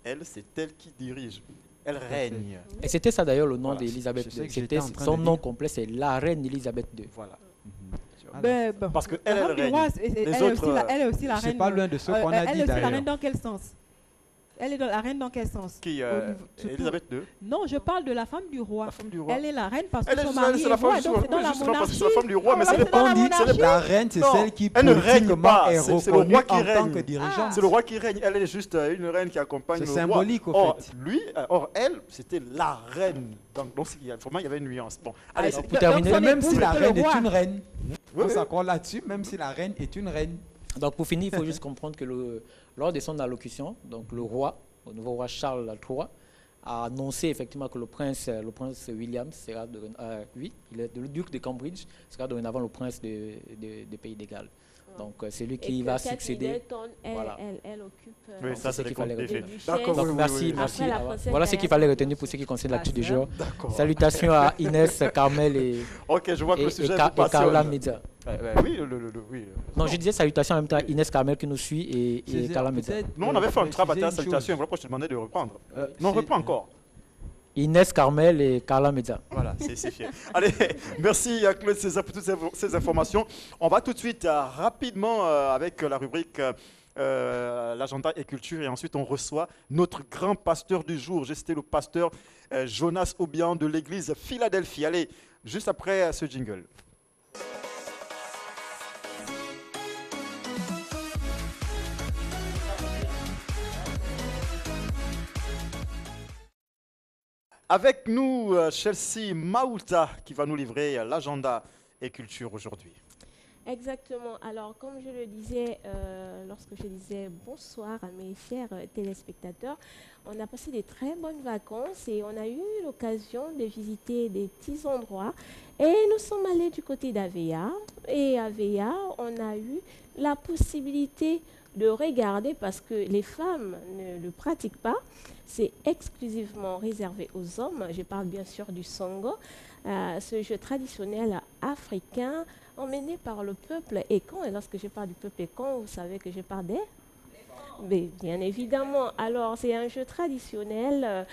elle, c'est elle qui dirige. Elle règne. Et c'était ça d'ailleurs le nom d'Elisabeth II. Son nom complet, c'est la reine Elisabeth II. Voilà. Parce que elle règne. Elle est aussi la reine. C'est pas loin de ce qu'on a dit d'ailleurs. Elle est aussi la reine dans quel sens? Elle est la reine dans quel sens? Qui Surtout- Elisabeth II. Non, je parle de la femme du roi. La femme du roi. Elle est la reine parce que Elle est son mari c'est est la femme roi, du donc roi. c'est dans Oui, la justement, parce que c'est monarchie. la femme du roi, mais Ah, c'est ouais, le c'est dans la On dit monarchie. la reine, c'est Non, celle qui elle ne règne politiquement pas, est c'est le reconnue roi qui en tant règne. que dirigeante. C'est le roi qui règne. Elle est juste une reine qui accompagne C'est le roi. symbolique, au Or, fait. elle, c'était la reine. Donc vraiment, il y avait une nuance. Bon, allez, Ah, c'est Pour terminer, son Même époux, si la c'était le reine est roi. une reine, Oui, on oui. s'accorde là-dessus, même si la reine est une reine. donc pour finir, il faut juste comprendre que lors de son allocution, donc le roi, le nouveau roi Charles III, a annoncé effectivement que le prince William sera lui, il est le duc de Cambridge, sera dorénavant le prince des Pays de Galles. Donc c'est lui qui va succéder. Voilà. Elle occupe. Oui, ça, c'est c'est ce les qu'il fallait comptes retenir. faits. D'accord, D'accord, Donc oui, merci, oui, merci. Après, la princesse Voilà ce qu'il fallait retenir pour ce qui concerne l'actu du jour. D'accord. Salutations à Inès, Carmel et, Ok, je vois que et, le sujet et vous Carla passionne. Media. Oui, oui. Non, je disais salutations en même temps à Inès Carmel qui nous suit et Carla Media. Nous, on avait fait un trap à ta salutation. Voilà pourquoi je te demandais de reprendre. Non, reprends encore. Inès Carmel et Carla Media. Voilà, c'est fait. Allez, merci à Claude César pour toutes ces informations. On va tout de suite rapidement avec la rubrique l'agenda et culture et ensuite on reçoit notre grand pasteur du jour. J'ai cité le pasteur Jonas Obian de l'église Philadelphie. Allez, juste après ce jingle. Avec nous, Chelsea Maouta, qui va nous livrer l'agenda et culture aujourd'hui. Exactement. Alors, comme je le disais lorsque je disais bonsoir à mes chers téléspectateurs, on a passé des très bonnes vacances et on a eu l'occasion de visiter des petits endroits. Et nous sommes allés du côté d'Avea. Et à Avea, on a eu la possibilité de regarder, parce que les femmes ne le pratiquent pas, c'est exclusivement réservé aux hommes. Je parle bien sûr du Songo, ce jeu traditionnel africain emmené par le peuple Ekan. Et lorsque je parle du peuple Ekan, vous savez que je parle des... Mais bien évidemment. Alors, c'est un jeu traditionnel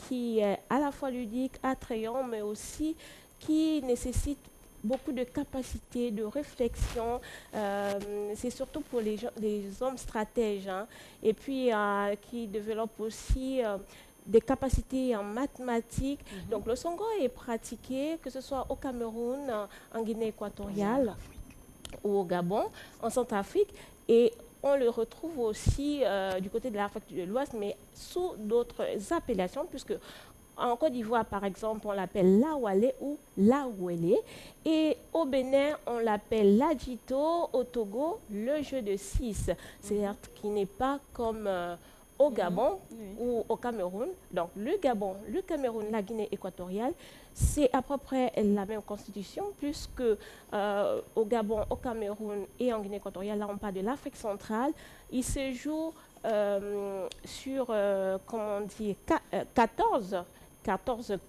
qui est à la fois ludique, attrayant, mais aussi qui nécessite beaucoup de capacité, de réflexion. C'est surtout pour les hommes stratèges, hein, et puis qui développent aussi des capacités en mathématiques. Donc le Songo est pratiqué, que ce soit au Cameroun, en Guinée équatoriale ou au Gabon, en Centrafrique, et on le retrouve aussi du côté de l'Afrique de l'Ouest, mais sous d'autres appellations, puisque en Côte d'Ivoire, par exemple, on l'appelle l'Awale ou l'Awele. Et au Bénin, on l'appelle l'Adjito. Au Togo, le jeu de 6. C'est-à-dire qui n'est pas comme au Gabon ou au Cameroun. Donc, le Gabon, le Cameroun, la Guinée équatoriale, c'est à peu près la même constitution, puisque au Gabon, au Cameroun et en Guinée équatoriale, là, on parle de l'Afrique centrale. Il se joue sur, comment on dit, 14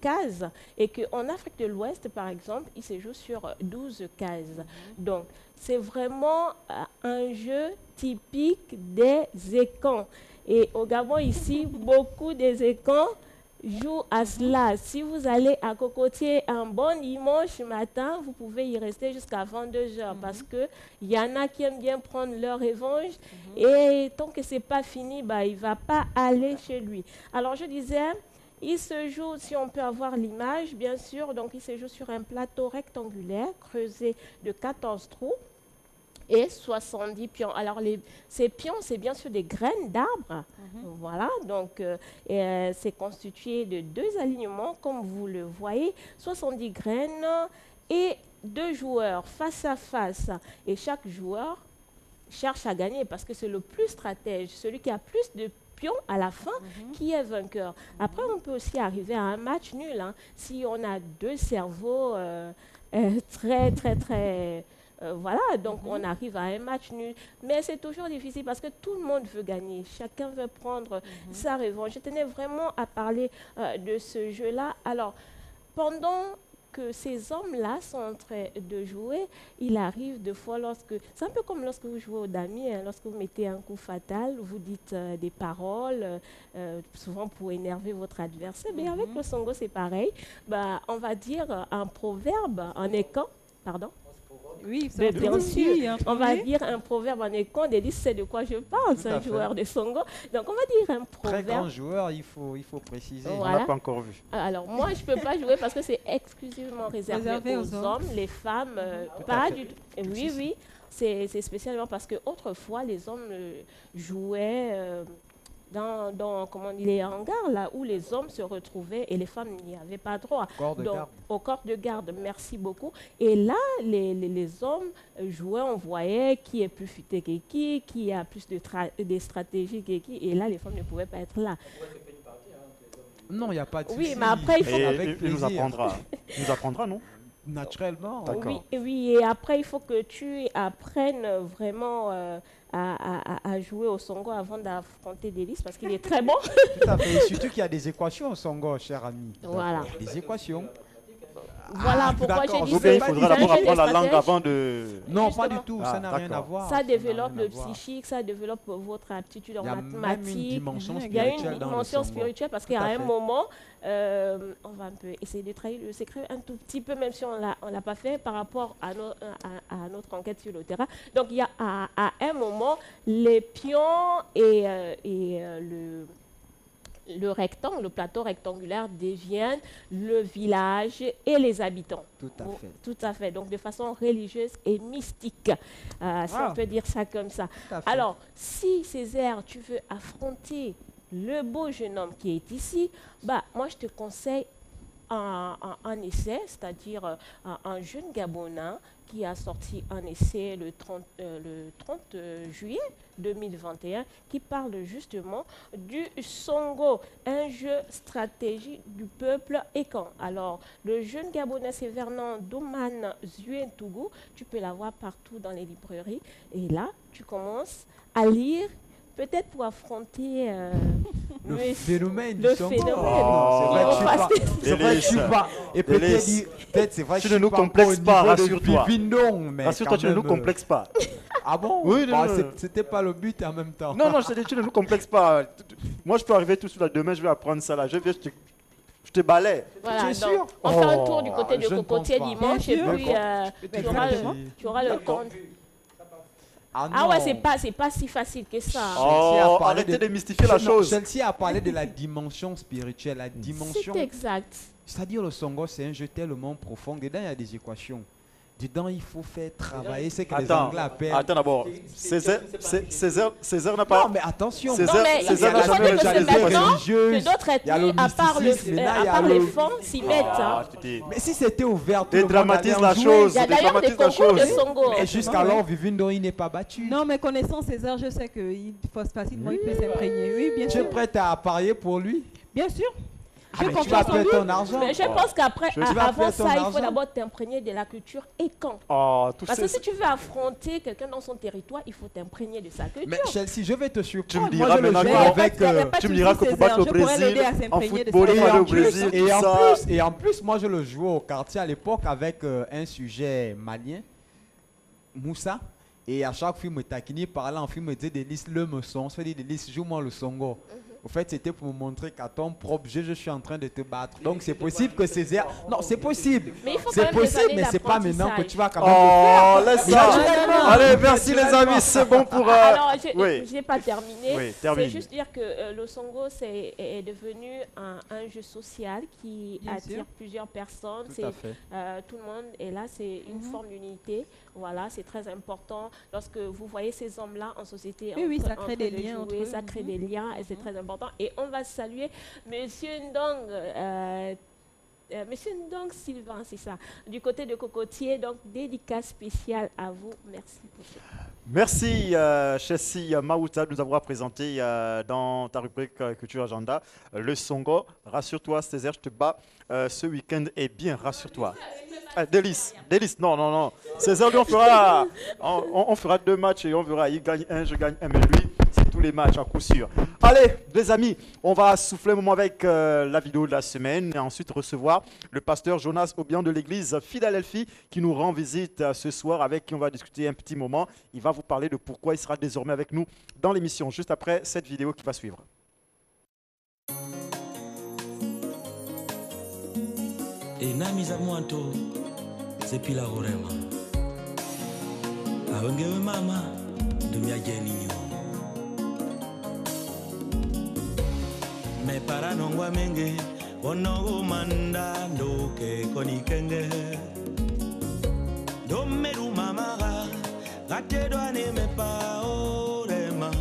cases, et qu'en Afrique de l'Ouest, par exemple, il se joue sur 12 cases. Donc, c'est vraiment un jeu typique des Ekans. Et au Gabon, ici, beaucoup des Ekans jouent à cela. Si vous allez à Cocotier un bon dimanche matin, vous pouvez y rester jusqu'à 22h, parce qu'il y en a qui aiment bien prendre leur revanche, et tant que ce n'est pas fini, bah, il ne va pas aller chez lui. Alors, je disais... Il se joue, si on peut avoir l'image, bien sûr, donc il se joue sur un plateau rectangulaire creusé de 14 trous et 70 pions. Alors, ces pions, c'est bien sûr des graines d'arbres. Voilà, donc c'est constitué de 2 alignements, comme vous le voyez, 70 graines et 2 joueurs face à face. Et chaque joueur cherche à gagner, parce que c'est le plus stratège, celui qui a plus de pion à la fin qui est vainqueur. Après, on peut aussi arriver à un match nul, hein, si on a 2 cerveaux très voilà, donc on arrive à un match nul. Mais c'est toujours difficile parce que tout le monde veut gagner. Chacun veut prendre sa revanche. Je tenais vraiment à parler de ce jeu-là. Alors, pendant que ces hommes-là sont en train de jouer, il arrive de fois c'est un peu comme lorsque vous jouez au damier, hein, lorsque vous mettez un coup fatal, vous dites des paroles, souvent pour énerver votre adversaire. Mais avec le Songo, c'est pareil. Bah, on va dire un proverbe en écan, pardon. Oui, Mais bien aussi, sûr, hein, on va oui. dire un proverbe en école, Delis sait de quoi je parle, c'est à un fait. joueur de Songo. Donc on va dire un Très grand proverbe. joueur, il faut préciser. On Voilà. l'a pas encore vu. Alors moi, je ne peux pas jouer parce que c'est exclusivement réservé aux hommes. Les femmes, pas du tout. Oui, oui, c'est spécialement parce que autrefois les hommes jouaient comment dire, les hangars, là où les hommes se retrouvaient et les femmes n'y avaient pas droit. Corps de Donc, garde. au corps de garde, merci beaucoup. Et là, les hommes jouaient, on voyait qui est plus futé que qui a plus de stratégie que qui. Et là, les femmes ne pouvaient pas être là. Non, il n'y a pas de Oui, souci. mais après, il faut- Et Avec il nous plaisir. apprendra. Il nous apprendra, non? Naturellement. D'accord. Oui, oui, et après, il faut que tu apprennes vraiment à jouer au Songo avant d'affronter Delis parce qu'il est très bon. Tout à fait. Et surtout qu'il y a des équations au Songo, cher ami. Voilà. Des équations. Voilà pourquoi d'accord. j'ai dit Ou bien il c'est faudra un d'abord jeu de apprendre la langue stratège. avant de... Non, pas Justement. du tout. Ah, Ça n'a rien à d'accord. voir. Ça n'a développe rien à le voir. psychique, ça développe votre aptitude en Il y a même une mathématiques. dimension Il y a une spirituelle dans le dimension Songo. spirituelle parce Tout qu'à à un fait. moment, on va un peu essayer de trahir le secret un tout petit peu, même si on l'a pas fait par rapport à notre enquête sur le terrain. Donc il y a à un moment, les pions et le rectangle, le plateau rectangulaire deviennent le village et les habitants. Tout à fait. Tout à fait. Donc de façon religieuse et mystique. Si on peut dire ça comme ça. Tout à fait. Alors, si Césaire, tu veux affronter le beau jeune homme qui est ici, bah, moi je te conseille un essai, c'est-à-dire un jeune Gabonais qui a sorti un essai le 30 juillet 2021 qui parle justement du Songo, un jeu stratégie du peuple Ekan. Alors, le jeune Gabonais, c'est Vernon Douman Zuentougou. Tu peux l'avoir partout dans les librairies. Et là, tu commences à lire, peut-être pour affronter Le monsieur- phénomène le du Songo. phénomène. Oh, c'est vrai que je suis Parce pas. que- C'est vrai que je suis Délice. pas. Et Délice. peut-être c'est vrai que Tu je ne suis nous pas complexes encore au pas, niveau de rassure-toi. Vivindon, mais Rassure-toi, quand tu ne nous même, complexes pas. Ah bon? Oui, non, Bah, non, non. c'était pas le but en même temps. Non, non, je te dis, tu ne nous complexes pas. Moi, je peux arriver tout de suite là. Demain, je vais apprendre ça là. Je te balaie. Voilà, Tu es donc, sûr? on fait un Oh, tour du côté de je ne Cocotier pense pas. dimanche et Bien sûr. puis tu auras le temps. Ah non. ouais, c'est pas si facile que ça. Chelsea a Oh, parlé arrêtez de- de mystifier la Non, chose. Chelsea a parlé de la dimension spirituelle, la dimension. C'est exact. C'est-à-dire le Songo, c'est un jeu tellement profond. Dedans, il y a des équations. Dedans, il faut faire travailler ce que les Attends, Anglais appellent. attends d'abord. Césaire n'a pas... Non, mais attention. Césaire- Non, mais Césaire il n'a faut jamais dire que réalisé c'est les maintenant religieuses, que d'autres il y a le ethnies, à part mysticisme, maintenant, il y a les le- fonds, s'y mettent. Ah, hein. je te dis. Mais si c'était ouvert, tout le monde Dédramatise allait la en jouer. chose. Il y a d'ailleurs des Dédramatise la concours de chose. Songo. Et jusqu'alors, Vivindo, il n'est pas battu. Non, mais connaissant César, je sais qu'il facilement il peut s'imprégner. Oui, bien Tu es sûr. prête à parier pour lui? Bien sûr. Ah, mais tu confiance vas en perdre lui. ton argent. Mais je pense qu'après, Tu vas avant perdre ton ça, il faut argent. d'abord t'imprégner de la culture et quand. Oh, tout Parce que ça. si tu veux affronter quelqu'un dans son territoire, il faut t'imprégner de sa culture. Mais Chelsea, je vais te surprendre. Tu me Moi, diras je le maintenant joue que- Mais y a avec. pas- y a pas de Tu me souci, diras que pour César, battre le je pourrais l'aider Brésil, à en s'imprégner de football, sa il Et faut aller en, au culture. Brésil, plus, tout ça. et en plus, moi je le jouais au quartier à l'époque avec un sujet malien, Moussa. Et à chaque fois, il me taquinait par là, en film, il me disait Delis, le me son. Je dis Delis, joue-moi le songo. Au fait, c'était pour me montrer qu'à ton propre jeu, je suis en train de te battre. Donc c'est possible que Césaire. Non, c'est possible. Mais il faut quand C'est même des possible, années mais c'est pas maintenant que d'apprentissage. tu vas quand même le Oh, faire. laisse ça. Naturellement. Allez, merci les Naturellement. amis. C'est bon pour... Alors, oui. je n'ai pas terminé. Oui, termine. C'est juste dire que le Songo est devenu un jeu social qui Bien attire sûr. plusieurs personnes. Tout à fait. Tout le monde est là, c'est une forme d'unité. Voilà, c'est très important. Lorsque vous voyez ces hommes-là en société, Oui, oui, en ça train crée de des liens jouer, entre eux. ça crée des liens et c'est très important. Et on va saluer Monsieur Ndong. Monsieur Ndong Sylvain, c'est ça, du côté de Cocotier. Donc, dédicace spéciale à vous. Merci pour ça. Merci, Chelsea Maouta, de nous avoir présenté dans ta rubrique Culture Agenda le Songo. Rassure-toi, Césaire, je te bats ce week-end. Et bien, rassure-toi. Délice, non. Césaire, lui, on fera 2 matchs et on verra. Il gagne un, je gagne un, mais lui, c'est tous les matchs à coup sûr. Allez, les amis, on va souffler un moment avec la vidéo de la semaine et ensuite recevoir le pasteur Jonas Obian de l'église Philadelphie qui nous rend visite ce soir, avec qui on va discuter un petit moment. Il va vous parler de pourquoi il sera désormais avec nous dans l'émission, juste après cette vidéo qui va suivre. enamiza mwanto sepila urema aongewe mama dunia geninyo me para nongwa menge onogo manda ndoke konikenge domeru mamaga gatedo ne me pa orema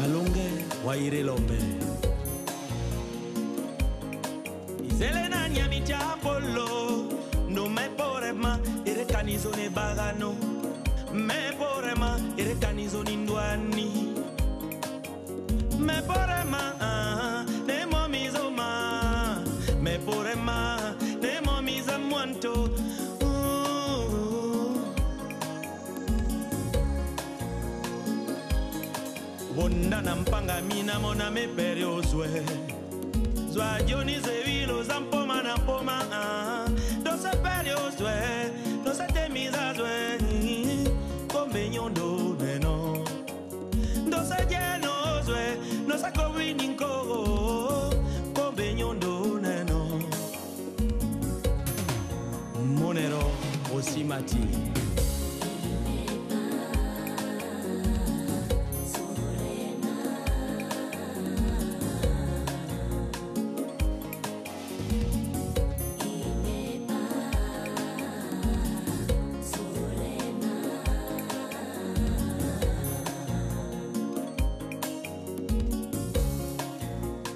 alonge waire lombe Selena nyami chapolo no me porema ere kanizo ne bagano me porema ere kanizo nindwani me porema ne momizo ma me porema ne momiza mwanto Wonda nampanga mina mona me perioswe Zwa Dionise vilo zampoma na poma Do se perioswe Do se temisa zwe Kombe nyondo neno Do se lleno zwe No se kobi ninko Kombe nyondo neno Monero osimati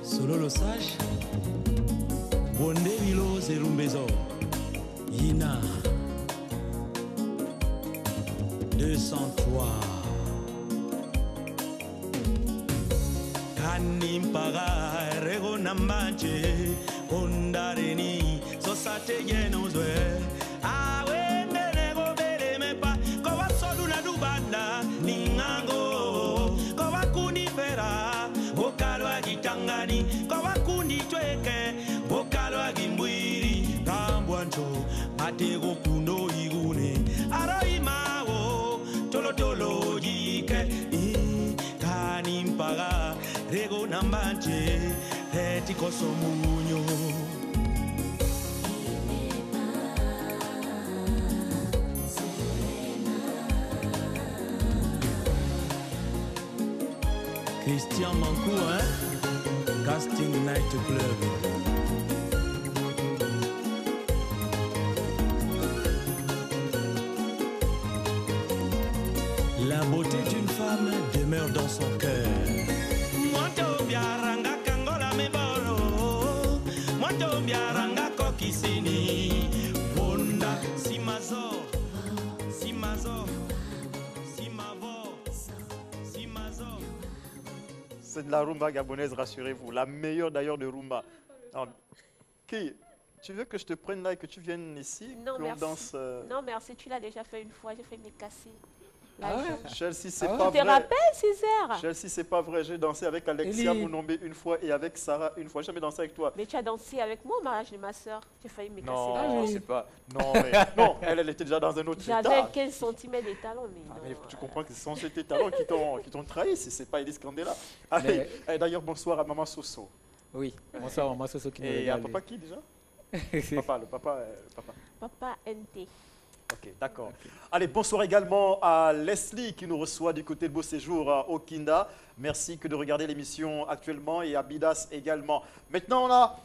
Solo sage Bonde vilo zerumbezo Yina 203 Kanimpaga rego nambanche Ondareni sosate genozwe Awende nego bele mepa Kowa solu na dubanda Ningango Kowa kunifera Bokalwa gitangani Kowa kundi tweke Bokalwa gimbwiri Kambwancho Matego kundo igune Aroimawo Tolo tolo jike Kanimpaga Rego nambanche Reti kosomunyo Christian Mankou, hein? Casting Night Club. La beauté d'une femme demeure dans son cœur. Mwanto biaranga kangola mebolo. Mwanto biaranga kokisini. Bonda simazo. Simazo. Simavo. Simazo. C'est de la rumba gabonaise, rassurez-vous. La meilleure d'ailleurs de rumba. Alors, qui tu veux que je te prenne là et que tu viennes ici? Non, qu'on merci. danse Non, merci, tu l'as déjà fait une fois. J'ai fait mes cassés. Ah ouais? Chelsea, c'est Ah ouais? pas Tu te vrai. rappelles, Césaire? Chelsea, c'est pas vrai. J'ai dansé avec Alexia Eli. Mounombe une fois et avec Sarah une fois. J'ai jamais dansé avec toi. Mais tu as dansé avec moi au mariage de ma soeur. J'ai failli me casser Non, la oui. c'est pas. Non, mais... non, elle était déjà dans un autre J'avais état. 15 cm de talons, mais Ah, non. mais tu comprends que ce sont ces talents qui t'ont trahi, c'est pas Elise Candela. Allez, d'ailleurs, bonsoir à maman Soso. Oui, bonsoir, maman Soso qui nous Et à regarde. papa qui déjà Papa, le papa. Papa. Papa NT. Ok, d'accord. Allez, bonsoir également à Leslie qui nous reçoit du côté de Beau Séjour au Kinda. Merci que de regarder l'émission actuellement et à Bidas également. Maintenant, on a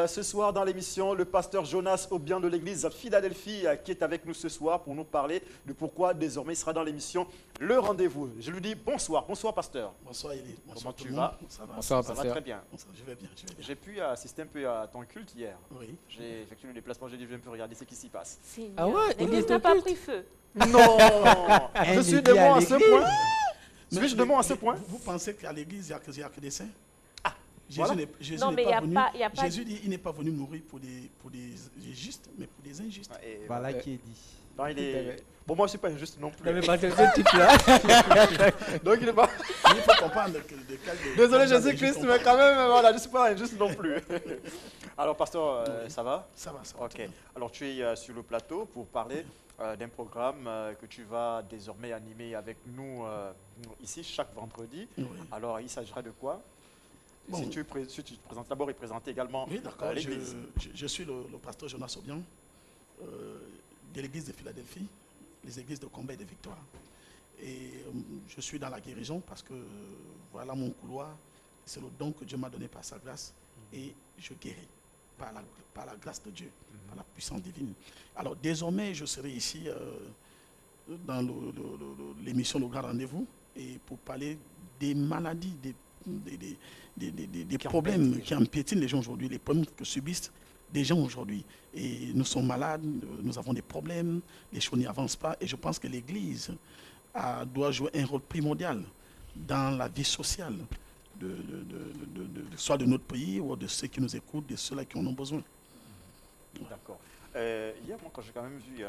ce soir dans l'émission le pasteur Jonas Obian de l'église Philadelphie qui est avec nous ce soir pour nous parler de pourquoi désormais il sera dans l'émission Le Rendez-vous. Je lui dis bonsoir, bonsoir pasteur. Bonsoir Elie. Bonsoir Comment tu tout le vas? monde. Ça va. Bonsoir, Ça va pasteur. très bien. Bonsoir, je vais bien, je vais bien. J'ai pu assister un peu à ton culte hier. Oui. J'ai effectué le déplacement, j'ai dit je vais un peu regarder ce qui s'y passe. Seigneur. Ah ouais, il L'église est n'a pas occulte. pris feu. Non Je suis dédié démon à à ce l'église. point. Mais Suis-je démon à ce point? Vous pensez qu'à l'église, il n'y a que des saints? Jésus voilà. n'est Jésus Non, n'est mais pas y a venu. pas- y a pas- Jésus dit il n'est pas venu mourir pour des justes, mais pour des injustes. Et Voilà qui est dit. non, il est... Bon, moi, je ne suis pas injuste non plus. T'avais pas ce type-là. Donc, il est pas... Il faut comprendre de quel. Désolé, quel Jésus-Christ, on mais parle. quand même, voilà, je ne suis pas injuste non plus. Alors, pasteur, ça va? Ça va, ça va. Ok. très bien. Alors, tu es sur le plateau pour parler d'un programme que tu vas désormais animer avec nous ici chaque vendredi. Oui. Alors, il s'agira de quoi? Bon. Si tu te présentes d'abord et présenter également Oui, d'accord. l'église. Je suis le pasteur Jonas Obian de l'église de Philadelphie, les églises de combat et de victoire. Et je suis dans la guérison parce que voilà mon couloir, c'est le don que Dieu m'a donné par sa grâce et je guéris par la grâce de Dieu, par la puissance divine. Alors désormais, je serai ici dans l'émission Le Grand Rendez-vous et pour parler des maladies, des problèmes qui empiétinent les gens aujourd'hui, les problèmes que subissent des gens aujourd'hui. Et nous sommes malades, nous avons des problèmes, les choses n'y avancent pas. Et je pense que l'Église doit jouer un rôle primordial dans la vie sociale, soit de notre pays ou de ceux qui nous écoutent, de ceux-là qui en ont besoin. D'accord. Hier, moi, quand j'ai quand même vu,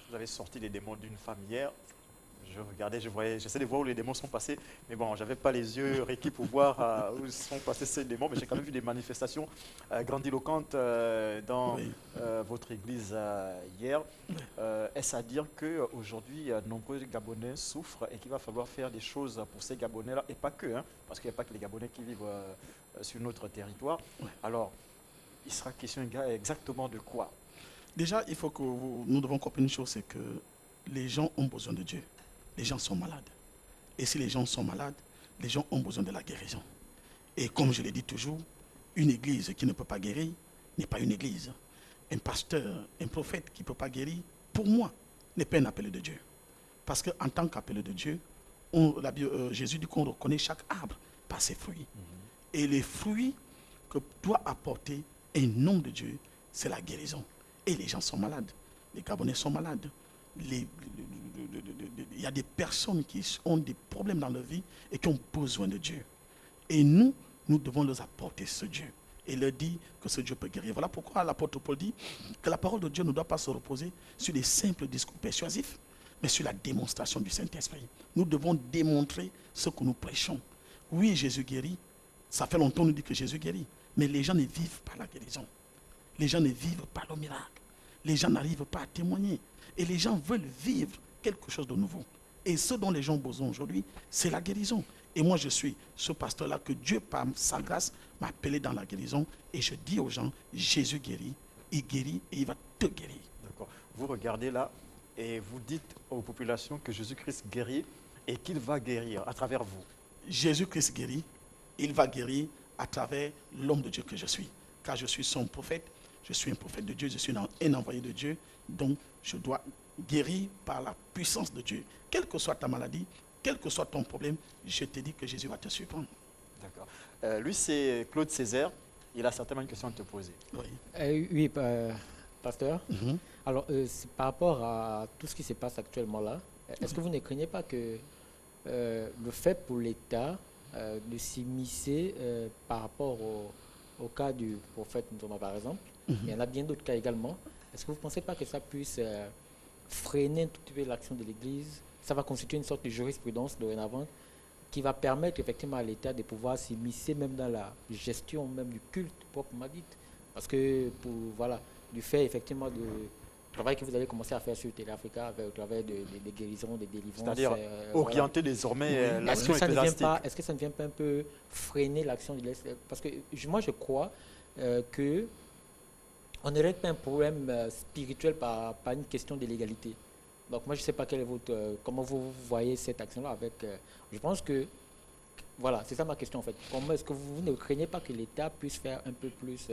vous avez sorti les démons d'une femme hier. Je regardais, j'essaie de voir où les démons sont passés, mais bon, j'avais pas les yeux requis pour voir où sont passés ces démons, mais j'ai quand même vu des manifestations grandiloquentes dans votre église hier. Est-ce à dire qu'aujourd'hui, nombreux Gabonais souffrent et qu'il va falloir faire des choses pour ces Gabonais-là, et pas que, parce qu'il n'y a pas que les Gabonais qui vivent sur notre territoire. Alors, il sera question exactement de quoi? Déjà, il faut que nous devons comprendre une chose, c'est que les gens ont besoin de Dieu. Les gens sont malades. Et si les gens sont malades, les gens ont besoin de la guérison. Et comme je l'ai dit toujours, une église qui ne peut pas guérir n'est pas une église. Un pasteur, un prophète qui ne peut pas guérir, pour moi, n'est pas un appelé de Dieu. Parce qu'en tant qu'appelé de Dieu, Jésus dit qu'on reconnaît chaque arbre par ses fruits. Et les fruits que doit apporter un homme de Dieu, c'est la guérison. Et les gens sont malades. Les Gabonais sont malades. Il y a des personnes qui ont des problèmes dans leur vie et qui ont besoin de Dieu. Et nous devons leur apporter ce Dieu et leur dire que ce Dieu peut guérir. Voilà pourquoi l'apôtre Paul dit que la parole de Dieu ne doit pas se reposer sur des simples discours persuasifs, mais sur la démonstration du Saint-Esprit. Nous devons démontrer ce que nous prêchons. Oui, Jésus guérit. Ça fait longtemps qu'on nous dit que Jésus guérit. Mais les gens ne vivent pas la guérison. Les gens ne vivent pas le miracle. Les gens n'arrivent pas à témoigner. Et les gens veulent vivre quelque chose de nouveau. Et ce dont les gens ont besoin aujourd'hui, c'est la guérison. Et moi, je suis ce pasteur-là que Dieu, par sa grâce, m'a appelé dans la guérison. Et je dis aux gens, Jésus guérit et il va te guérir. D'accord. Vous regardez là et vous dites aux populations que Jésus-Christ guérit et qu'il va guérir à travers vous. Jésus-Christ guérit, il va guérir à travers l'homme de Dieu que je suis. Car je suis son prophète, je suis un prophète de Dieu, je suis un envoyé de Dieu. Donc, je dois guérir par la puissance de Dieu. Quelle que soit ta maladie, quel que soit ton problème, je te dis que Jésus va te surprendre. D'accord. Lui, c'est Claude Césaire. Il a certainement une question à te poser. Oui, oui pasteur. Alors, par rapport à tout ce qui se passe actuellement là, est-ce que vous ne craignez pas que le fait pour l'État de s'immiscer par rapport au cas du prophète Nzoma, par exemple, il y en a bien d'autres cas également, est-ce que vous ne pensez pas que ça puisse freiner un tout petit peu l'action de l'Église? Ça va constituer une sorte de jurisprudence dorénavant qui va permettre effectivement à l'État de pouvoir s'immiscer même dans la gestion même du culte proprement dit. Parce que du fait effectivement du travail que vous allez commencer à faire sur Télé-Africa au travers des guérisons, des délivrances. C'est-à-dire orienter désormais l'action ecclésiastique. Est-ce que ça ne vient pas un peu freiner l'action de l'Église? Parce que moi je crois que on ne règle pas un problème spirituel par une question de légalité. Donc moi je ne sais pas comment vous voyez cette action-là avec... je pense que... Voilà, c'est ça ma question en fait. Comment est-ce que vous ne craignez pas que l'État puisse faire un peu plus...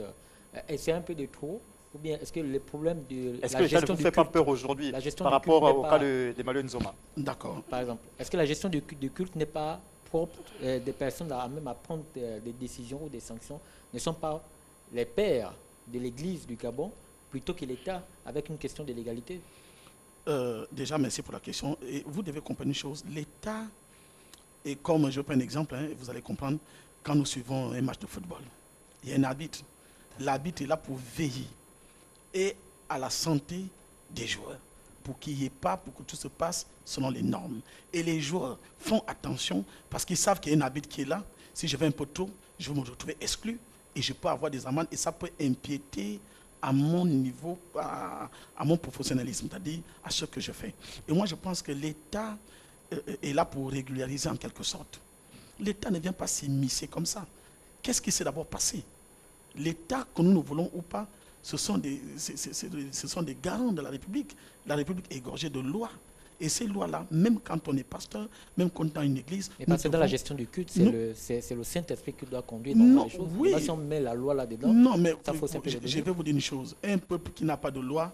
essayer un peu de trop? Ou bien est-ce que le problème de est-ce que l'État ne vous fait pas peur aujourd'hui par rapport au cas d'Emmanuel Nzoma? D'accord. Par exemple, est-ce que la gestion du culte n'est pas propre des personnes à même à prendre des décisions ou des sanctions, ne sont pas les pères de l'Église du Gabon plutôt que l'État avec une question de légalité? Déjà, merci pour la question. Et vous devez comprendre une chose. L'État, et comme je prends un exemple, vous allez comprendre, quand nous suivons un match de football, il y a un arbitre. L'arbitre est là pour veiller et à la santé des joueurs, pour qu'il n'y ait pas, pour que tout se passe selon les normes. Et les joueurs font attention parce qu'ils savent qu'il y a un arbitre qui est là. Si je vais un peu trop, je vais me retrouver exclu et je peux avoir des amendes et ça peut empiéter à mon niveau, à mon professionnalisme, c'est-à-dire à ce que je fais. Et moi, je pense que l'État est là pour régulariser en quelque sorte. L'État ne vient pas s'immiscer comme ça. Qu'est-ce qui s'est d'abord passé? L'État, que nous voulons ou pas, ce sont des garants de la République. La République est gorgée de lois. Et ces lois-là, même quand on est pasteur, même quand on est dans une église... Mais parce que dans la gestion du culte, c'est le Saint-Esprit qui doit conduire dans les choses. Oui. Si on met la loi là-dedans, non, mais ça faut simplement je vais vous dire une chose. Un peuple qui n'a pas de loi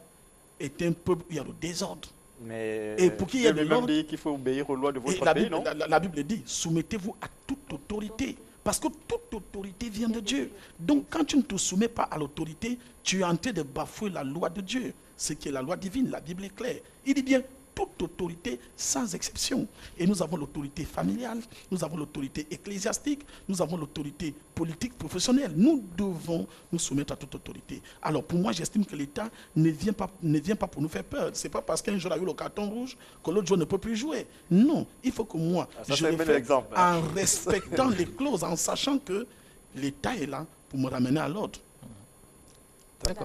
est un peuple où il y a le désordre. Mais et pour qu'il y ait de l'ordre, dit qu'il faut obéir aux lois de votre pays, non? La Bible dit, soumettez-vous à toute autorité. Parce que toute autorité vient de Dieu. Donc quand tu ne te soumets pas à l'autorité, tu es en train de bafouer la loi de Dieu. Ce qui est la loi divine, la Bible est claire. Il dit bien, toute autorité sans exception. Et nous avons l'autorité familiale, nous avons l'autorité ecclésiastique, nous avons l'autorité politique, professionnelle. Nous devons nous soumettre à toute autorité. Alors pour moi, j'estime que l'État ne vient pas pour nous faire peur. Ce n'est pas parce qu'un jour a eu le carton rouge que l'autre jour ne peut plus jouer. Non, il faut que moi, je le fasse en respectant les clauses, en sachant que l'État est là pour me ramener à l'ordre.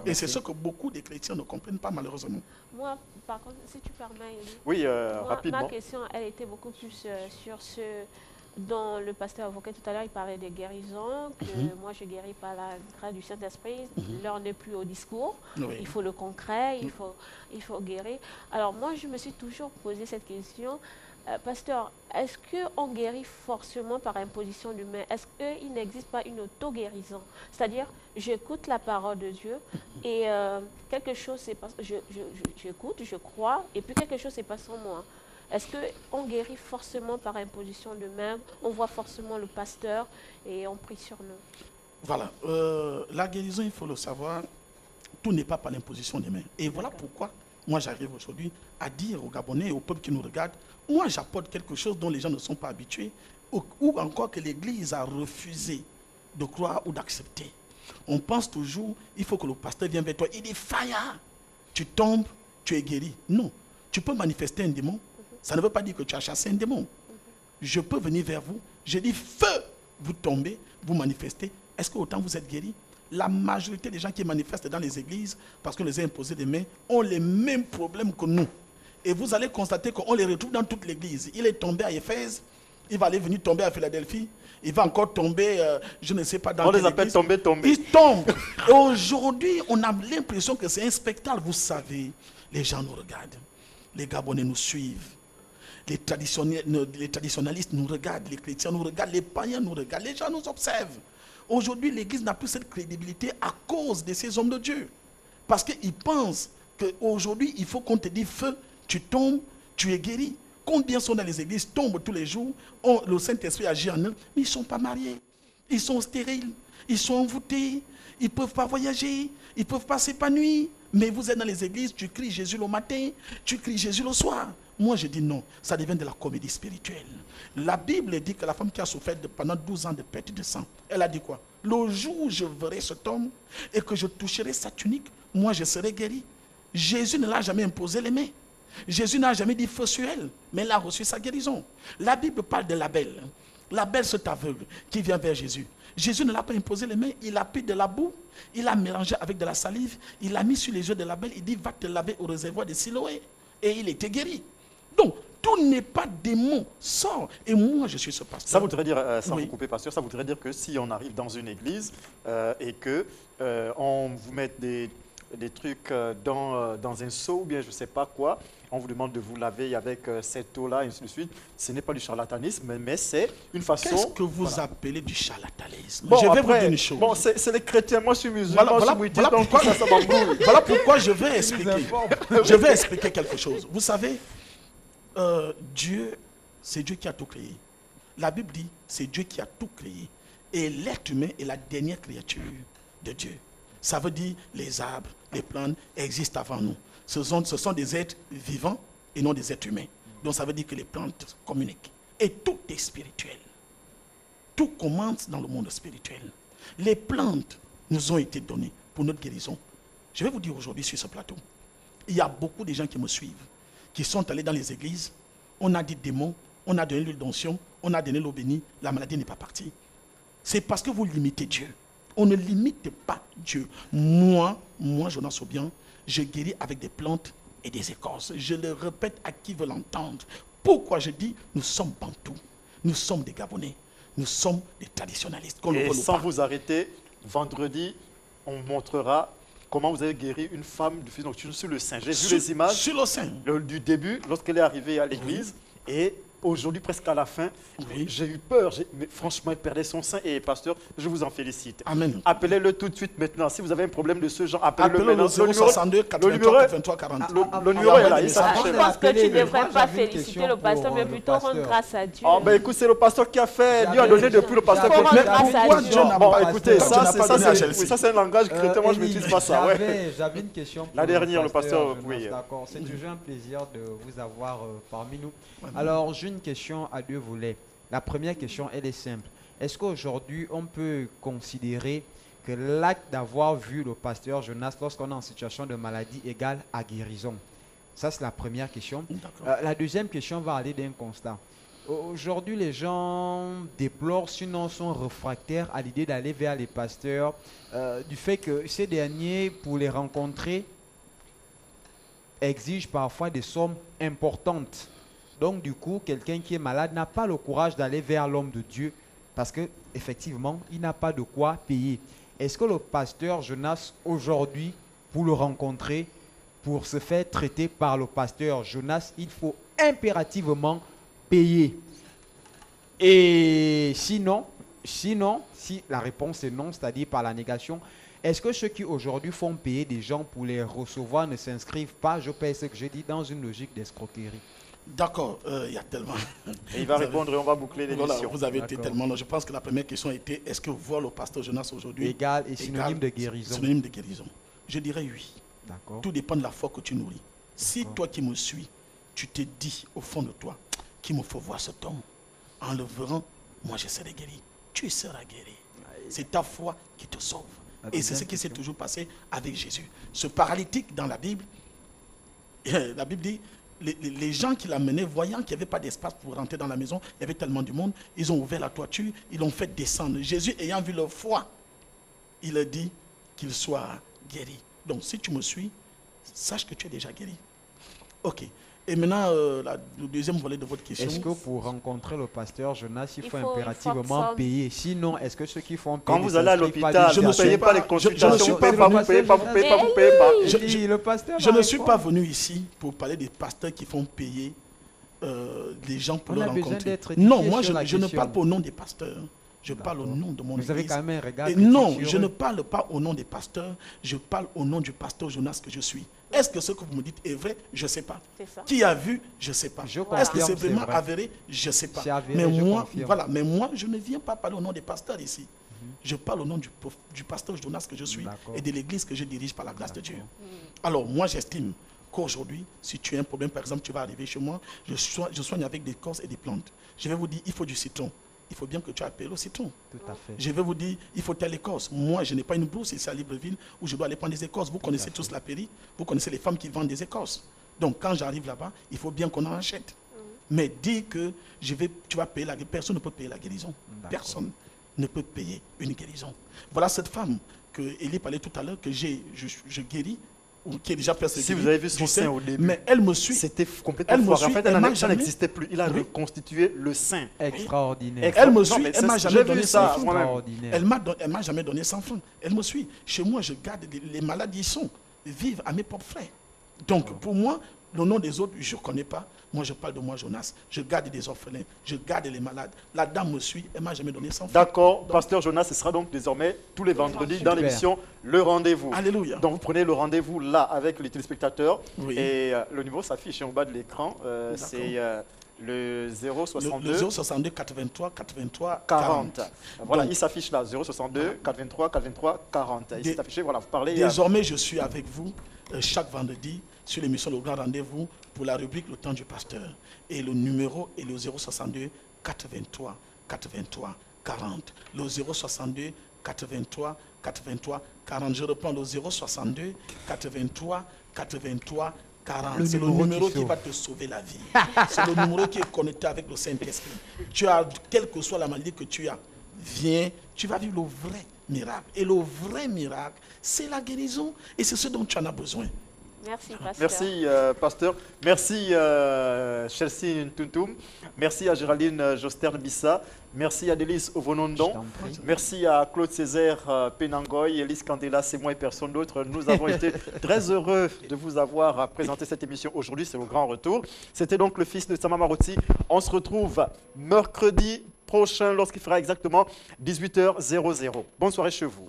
Et c'est ce que beaucoup de chrétiens ne comprennent pas malheureusement. Moi, par contre, si tu permets, oui, moi, rapidement. Ma question, elle était beaucoup plus sur ce dont le pasteur évoquait tout à l'heure. Il parlait de guérison, que moi je guéris par la grâce du Saint-Esprit. L'heure n'est plus au discours. Oui. Il faut le concret, il faut guérir. Alors moi, je me suis toujours posé cette question. Pasteur, est-ce qu'on guérit forcément par imposition de main? Est-ce qu'il n'existe pas une auto-guérison? C'est-à-dire, j'écoute la parole de Dieu et quelque chose s'est passé, j'écoute, je crois, et puis quelque chose s'est passé en moi. Est-ce qu'on guérit forcément par imposition de main? On voit forcément le pasteur et on prie sur nous. Voilà. La guérison, il faut le savoir, tout n'est pas par l'imposition des mains. Et voilà pourquoi moi j'arrive aujourd'hui à dire aux Gabonais et au peuple qui nous regarde, moi j'apporte quelque chose dont les gens ne sont pas habitués, ou encore que l'Église a refusé de croire ou d'accepter. On pense toujours, il faut que le pasteur vienne vers toi, il dit fire, tu tombes, tu es guéri. Non, tu peux manifester un démon, ça ne veut pas dire que tu as chassé un démon. Je peux venir vers vous, je dis feu, vous tombez, vous manifestez, est-ce que autant vous êtes guéri? La majorité des gens qui manifestent dans les églises, parce qu'on les a imposés des mains, ont les mêmes problèmes que nous. Et vous allez constater qu'on les retrouve dans toute l'église. Il est tombé à Éphèse, il va aller venir tomber à Philadelphie, il va encore tomber, je ne sais pas dans quelle église. On les appelle tomber. Ils tombent. Et aujourd'hui, on a l'impression que c'est un spectacle. Vous savez, les gens nous regardent. Les Gabonais nous suivent. Les traditionalistes nous regardent. Les chrétiens nous regardent. Les païens nous regardent. Les gens nous observent. Aujourd'hui, l'Église n'a plus cette crédibilité à cause de ces hommes de Dieu. Parce qu'ils pensent qu'aujourd'hui, il faut qu'on te dise feu, tu tombes, tu es guéri. Combien sont dans les églises, tombent tous les jours, le Saint-Esprit agit en eux, mais ils ne sont pas mariés. Ils sont stériles, ils sont envoûtés, ils ne peuvent pas voyager, ils ne peuvent pas s'épanouir. Mais vous êtes dans les églises, tu cries Jésus le matin, tu cries Jésus le soir. Moi, je dis non, ça devient de la comédie spirituelle. La Bible dit que la femme qui a souffert pendant 12 ans de perte de sang, elle a dit quoi? Le jour où je verrai cet homme et que je toucherai sa tunique, moi je serai guéri. Jésus ne l'a jamais imposé les mains. Jésus n'a jamais dit feu sur elle, mais elle a reçu sa guérison. La Bible parle de la belle. La belle, cet aveugle qui vient vers Jésus. Jésus ne l'a pas imposé les mains, il a pris de la boue, il a mélangé avec de la salive, il l'a mis sur les yeux de la belle, il dit va te laver au réservoir de Siloé. Et il était guéri. Donc, tout n'est pas démon, sort. Et moi, je suis ce pasteur. Ça voudrait dire, sans vous couper, pasteur, ça voudrait dire que si on arrive dans une église et que on vous met des trucs dans un seau ou bien je ne sais pas quoi, on vous demande de vous laver avec cette eau-là, et ainsi de suite. Ce n'est pas du charlatanisme, mais c'est une façon... Qu'est-ce que vous appelez du charlatanisme? Bon, je vais vous dire une chose. Bon, c'est les chrétiens, moi je suis musulman, voilà pourquoi je vais expliquer. Je vais expliquer quelque chose. Vous savez, Dieu, c'est Dieu qui a tout créé. La Bible dit, c'est Dieu qui a tout créé. Et l'être humain est la dernière créature de Dieu. Ça veut dire les arbres, les plantes existent avant nous. Ce sont des êtres vivants et non des êtres humains. Donc ça veut dire que les plantes communiquent. Et tout est spirituel. Tout commence dans le monde spirituel. Les plantes nous ont été données pour notre guérison. Je vais vous dire aujourd'hui sur ce plateau, il y a beaucoup de gens qui me suivent, qui sont allés dans les églises, on a dit démons, on a donné l'huile d'onction, on a donné l'eau bénie, la maladie n'est pas partie. C'est parce que vous limitez Dieu. On ne limite pas Dieu. Moi, Jonas Sobian, je guéris avec des plantes et des écorces. Je le répète à qui veut l'entendre. Pourquoi je dis, nous sommes bantous, nous sommes des Gabonais, nous sommes des traditionalistes. Et sans vous arrêter, vendredi, on montrera comment vous avez guéri une femme du flux nocturne sur le sein. J'ai vu Sur- les images Sur le sein. du début, lorsqu'elle est arrivée à l'église, et aujourd'hui, presque à la fin, Oui. j'ai eu peur. Mais franchement, elle perdait son sein. Et pasteur, je vous en félicite. Amen. Appelez-le tout de suite maintenant. Si vous avez un problème de ce genre, appelez-le Appelez maintenant. le 062 83 83 40. Le numéro est là, il Je s'affiche là. pense que tu ne devrais Moi, pas j'avais une féliciter question le pasteur, pour, mais le plutôt rendre pasteur. grâce à Dieu. Oh, ben écoute, c'est le pasteur qui a fait. Dieu a donné depuis le pasteur. Faut rendre Mais grâce à pourquoi Dieu. Dieu n'a Bon, pas écoutez, quand tu n'as pas donné à Chelsea? oui, ça c'est un langage chrétien. Moi, je ne Élie, maîtrise pas ça. Ouais. J'avais une question pour La dernière, le pasteur, Jonas, oui. D'accord, c'est toujours un plaisir de vous avoir parmi nous. Alors, j'ai une question à deux volets. La première question, elle est simple. Est-ce qu'aujourd'hui, on peut considérer que l'acte d'avoir vu le pasteur Jonas lorsqu'on est en situation de maladie égale à guérison? Ça, c'est la première question. D'accord. La deuxième question va aller d'un constat. Aujourd'hui, les gens déplorent, sinon sont réfractaires à l'idée d'aller vers les pasteurs, du fait que ces derniers, pour les rencontrer, exigent parfois des sommes importantes. Donc, du coup, quelqu'un qui est malade n'a pas le courage d'aller vers l'homme de Dieu parce que effectivement, il n'a pas de quoi payer. Est-ce que le pasteur Jonas, aujourd'hui, pour le rencontrer, pour se faire traiter par le pasteur Jonas, il faut impérativement payer? Et sinon, si la réponse est non, c'est-à-dire par la négation, est-ce que ceux qui aujourd'hui font payer des gens pour les recevoir ne s'inscrivent pas, je paye ce que j'ai dit, dans une logique d'escroquerie? D'accord, il y a tellement. Et il va répondre et on va boucler Voilà, l'émission. vous avez été D'accord. tellement long. Je pense que la première question était est-ce que voir le pasteur Jonas aujourd'hui Égal et synonyme de guérison. Synonyme de guérison. Je dirais oui. D'accord. Tout dépend de la foi que tu nourris. Si toi qui me suis, tu te dis au fond de toi qu'il me faut voir cet homme, en le verrant, moi je serai guéri. Tu seras guéri. C'est ta foi qui te sauve. Et c'est ce qui s'est toujours passé avec Jésus. Ce paralytique dans la Bible dit, les gens qui l'amenaient, voyant qu'il n'y avait pas d'espace pour rentrer dans la maison, il y avait tellement de monde, ils ont ouvert la toiture, ils l'ont fait descendre. Jésus, ayant vu leur foi, il a dit qu'il soit guéri. Donc, si tu me suis, sache que tu es déjà guéri. Ok. Et maintenant, le deuxième volet de votre question. Est-ce que pour rencontrer le pasteur Jonas, il faut faut impérativement ça. payer? Sinon, est-ce que ceux qui font payer Quand ne vous allez à s'inscrivent pas l'hôpital, déjà? je ne suis payez pas- pas les je ne consultations. suis Vous pas payez pas, vous payez pas, vous payez pas, vous payez pas. Élie, le pasteur Je va ne suis répondre. pas venu ici pour parler des pasteurs qui font payer les gens pour On le a besoin rencontrer. d'être édifié Non, moi sur la je ne question. parle pas au nom des pasteurs. Je parle au nom de mon Vous avez église. quand même un regard Et critique non, sur je eux. ne parle pas au nom des pasteurs. Je parle au nom du pasteur Jonas que je suis. Est-ce que ce que vous me dites est vrai? Je ne sais pas. C'est ça. Qui a vu? Je ne sais pas. Je Est-ce que confirme, c'est c'est vraiment vrai. avéré? Je ne sais pas. C'est avéré, mais je moi, confirme. voilà, mais moi, je ne viens pas parler au nom des pasteurs ici. Je parle au nom du pasteur Jonas que je suis D'accord. et de l'église que je dirige par la grâce de Dieu. Alors, moi, j'estime qu'aujourd'hui, si tu as un problème, par exemple, tu vas arriver chez moi, je soigne avec des écorces et des plantes. Je vais vous dire, il faut du citron. Il faut bien que tu appelles au citron. Tout à fait. Je vais vous dire, il faut telle écorce. Moi, je n'ai pas une bourse ici à Libreville où je dois aller prendre des écorces. Vous connaissez tous la pairie, vous connaissez les femmes qui vendent des écorces. Donc, quand j'arrive là-bas, il faut bien qu'on en achète. Mais dire que tu vas payer la guérison, personne ne peut payer la guérison. Personne ne peut payer une guérison. Voilà cette femme que Élie parlait tout à l'heure, que je guéris, ou qui est déjà persécutée. Si vous avez vu son sein au début, mais elle me suit. c'était complètement Elle me foiré. En suit, fait, elle m'a ça jamais- n'existait plus. Il a reconstitué le sein. Extraordinaire. Elle me Non, suit, mais elle m'a c'est- jamais j'ai donné vu 100 ça, francs. moi-même. Extraordinaire. Elle m'a jamais donné 100 francs. Elle me suit. Chez moi, je garde les malades, ils sont. Ils vivent à mes propres frais. Donc, pour moi, le nom des autres, je ne connais pas. Moi, je parle de moi, Jonas. Je garde des orphelins. Je garde les malades. La dame me suit. Elle ne m'a jamais donné 100 francs. D'accord, pasteur Jonas, ce sera donc désormais tous les vendredis dans Super. l'émission Le Rendez-vous. Alléluia. Donc vous prenez le rendez-vous là avec les téléspectateurs Oui. et le numéro s'affiche en bas de l'écran. C'est le 062 Le 062 83 83 40. 40. Voilà, Donc, il s'affiche là, 062 83 83 40. Il Dé- s'est affiché, voilà, vous parlez. Désormais, je suis avec vous chaque vendredi sur l'émission Le Grand Rendez-vous pour la rubrique Le Temps du Pasteur. Et le numéro est le 062 83 83 40. Le 062 83 83 40. Je reprends le 062 83 83 40. Le C'est le numéro numéro qui qui sauve. va te sauver la vie. C'est le numéro qui est connecté avec le Saint-Esprit. Tu as, quelle que soit la maladie que tu as, viens, tu vas vivre le vrai miracle. Et le vrai miracle, c'est la guérison. Et c'est ce dont tu en as besoin. Merci, pasteur. Merci, pasteur. Merci, Chelsea Ntuntum. Merci à Géraldine Joster-Bissa. Merci à Délice Ovonondon. Merci à Claude Césaire Penangoy, Elise Candela, c'est moi et personne d'autre. Nous avons été très heureux de vous avoir présenté cette émission aujourd'hui. C'est le grand retour. C'était donc le fils de Sama Maroti. On se retrouve mercredi prochain lorsqu'il fera exactement 18h00. Bonne soirée chez vous.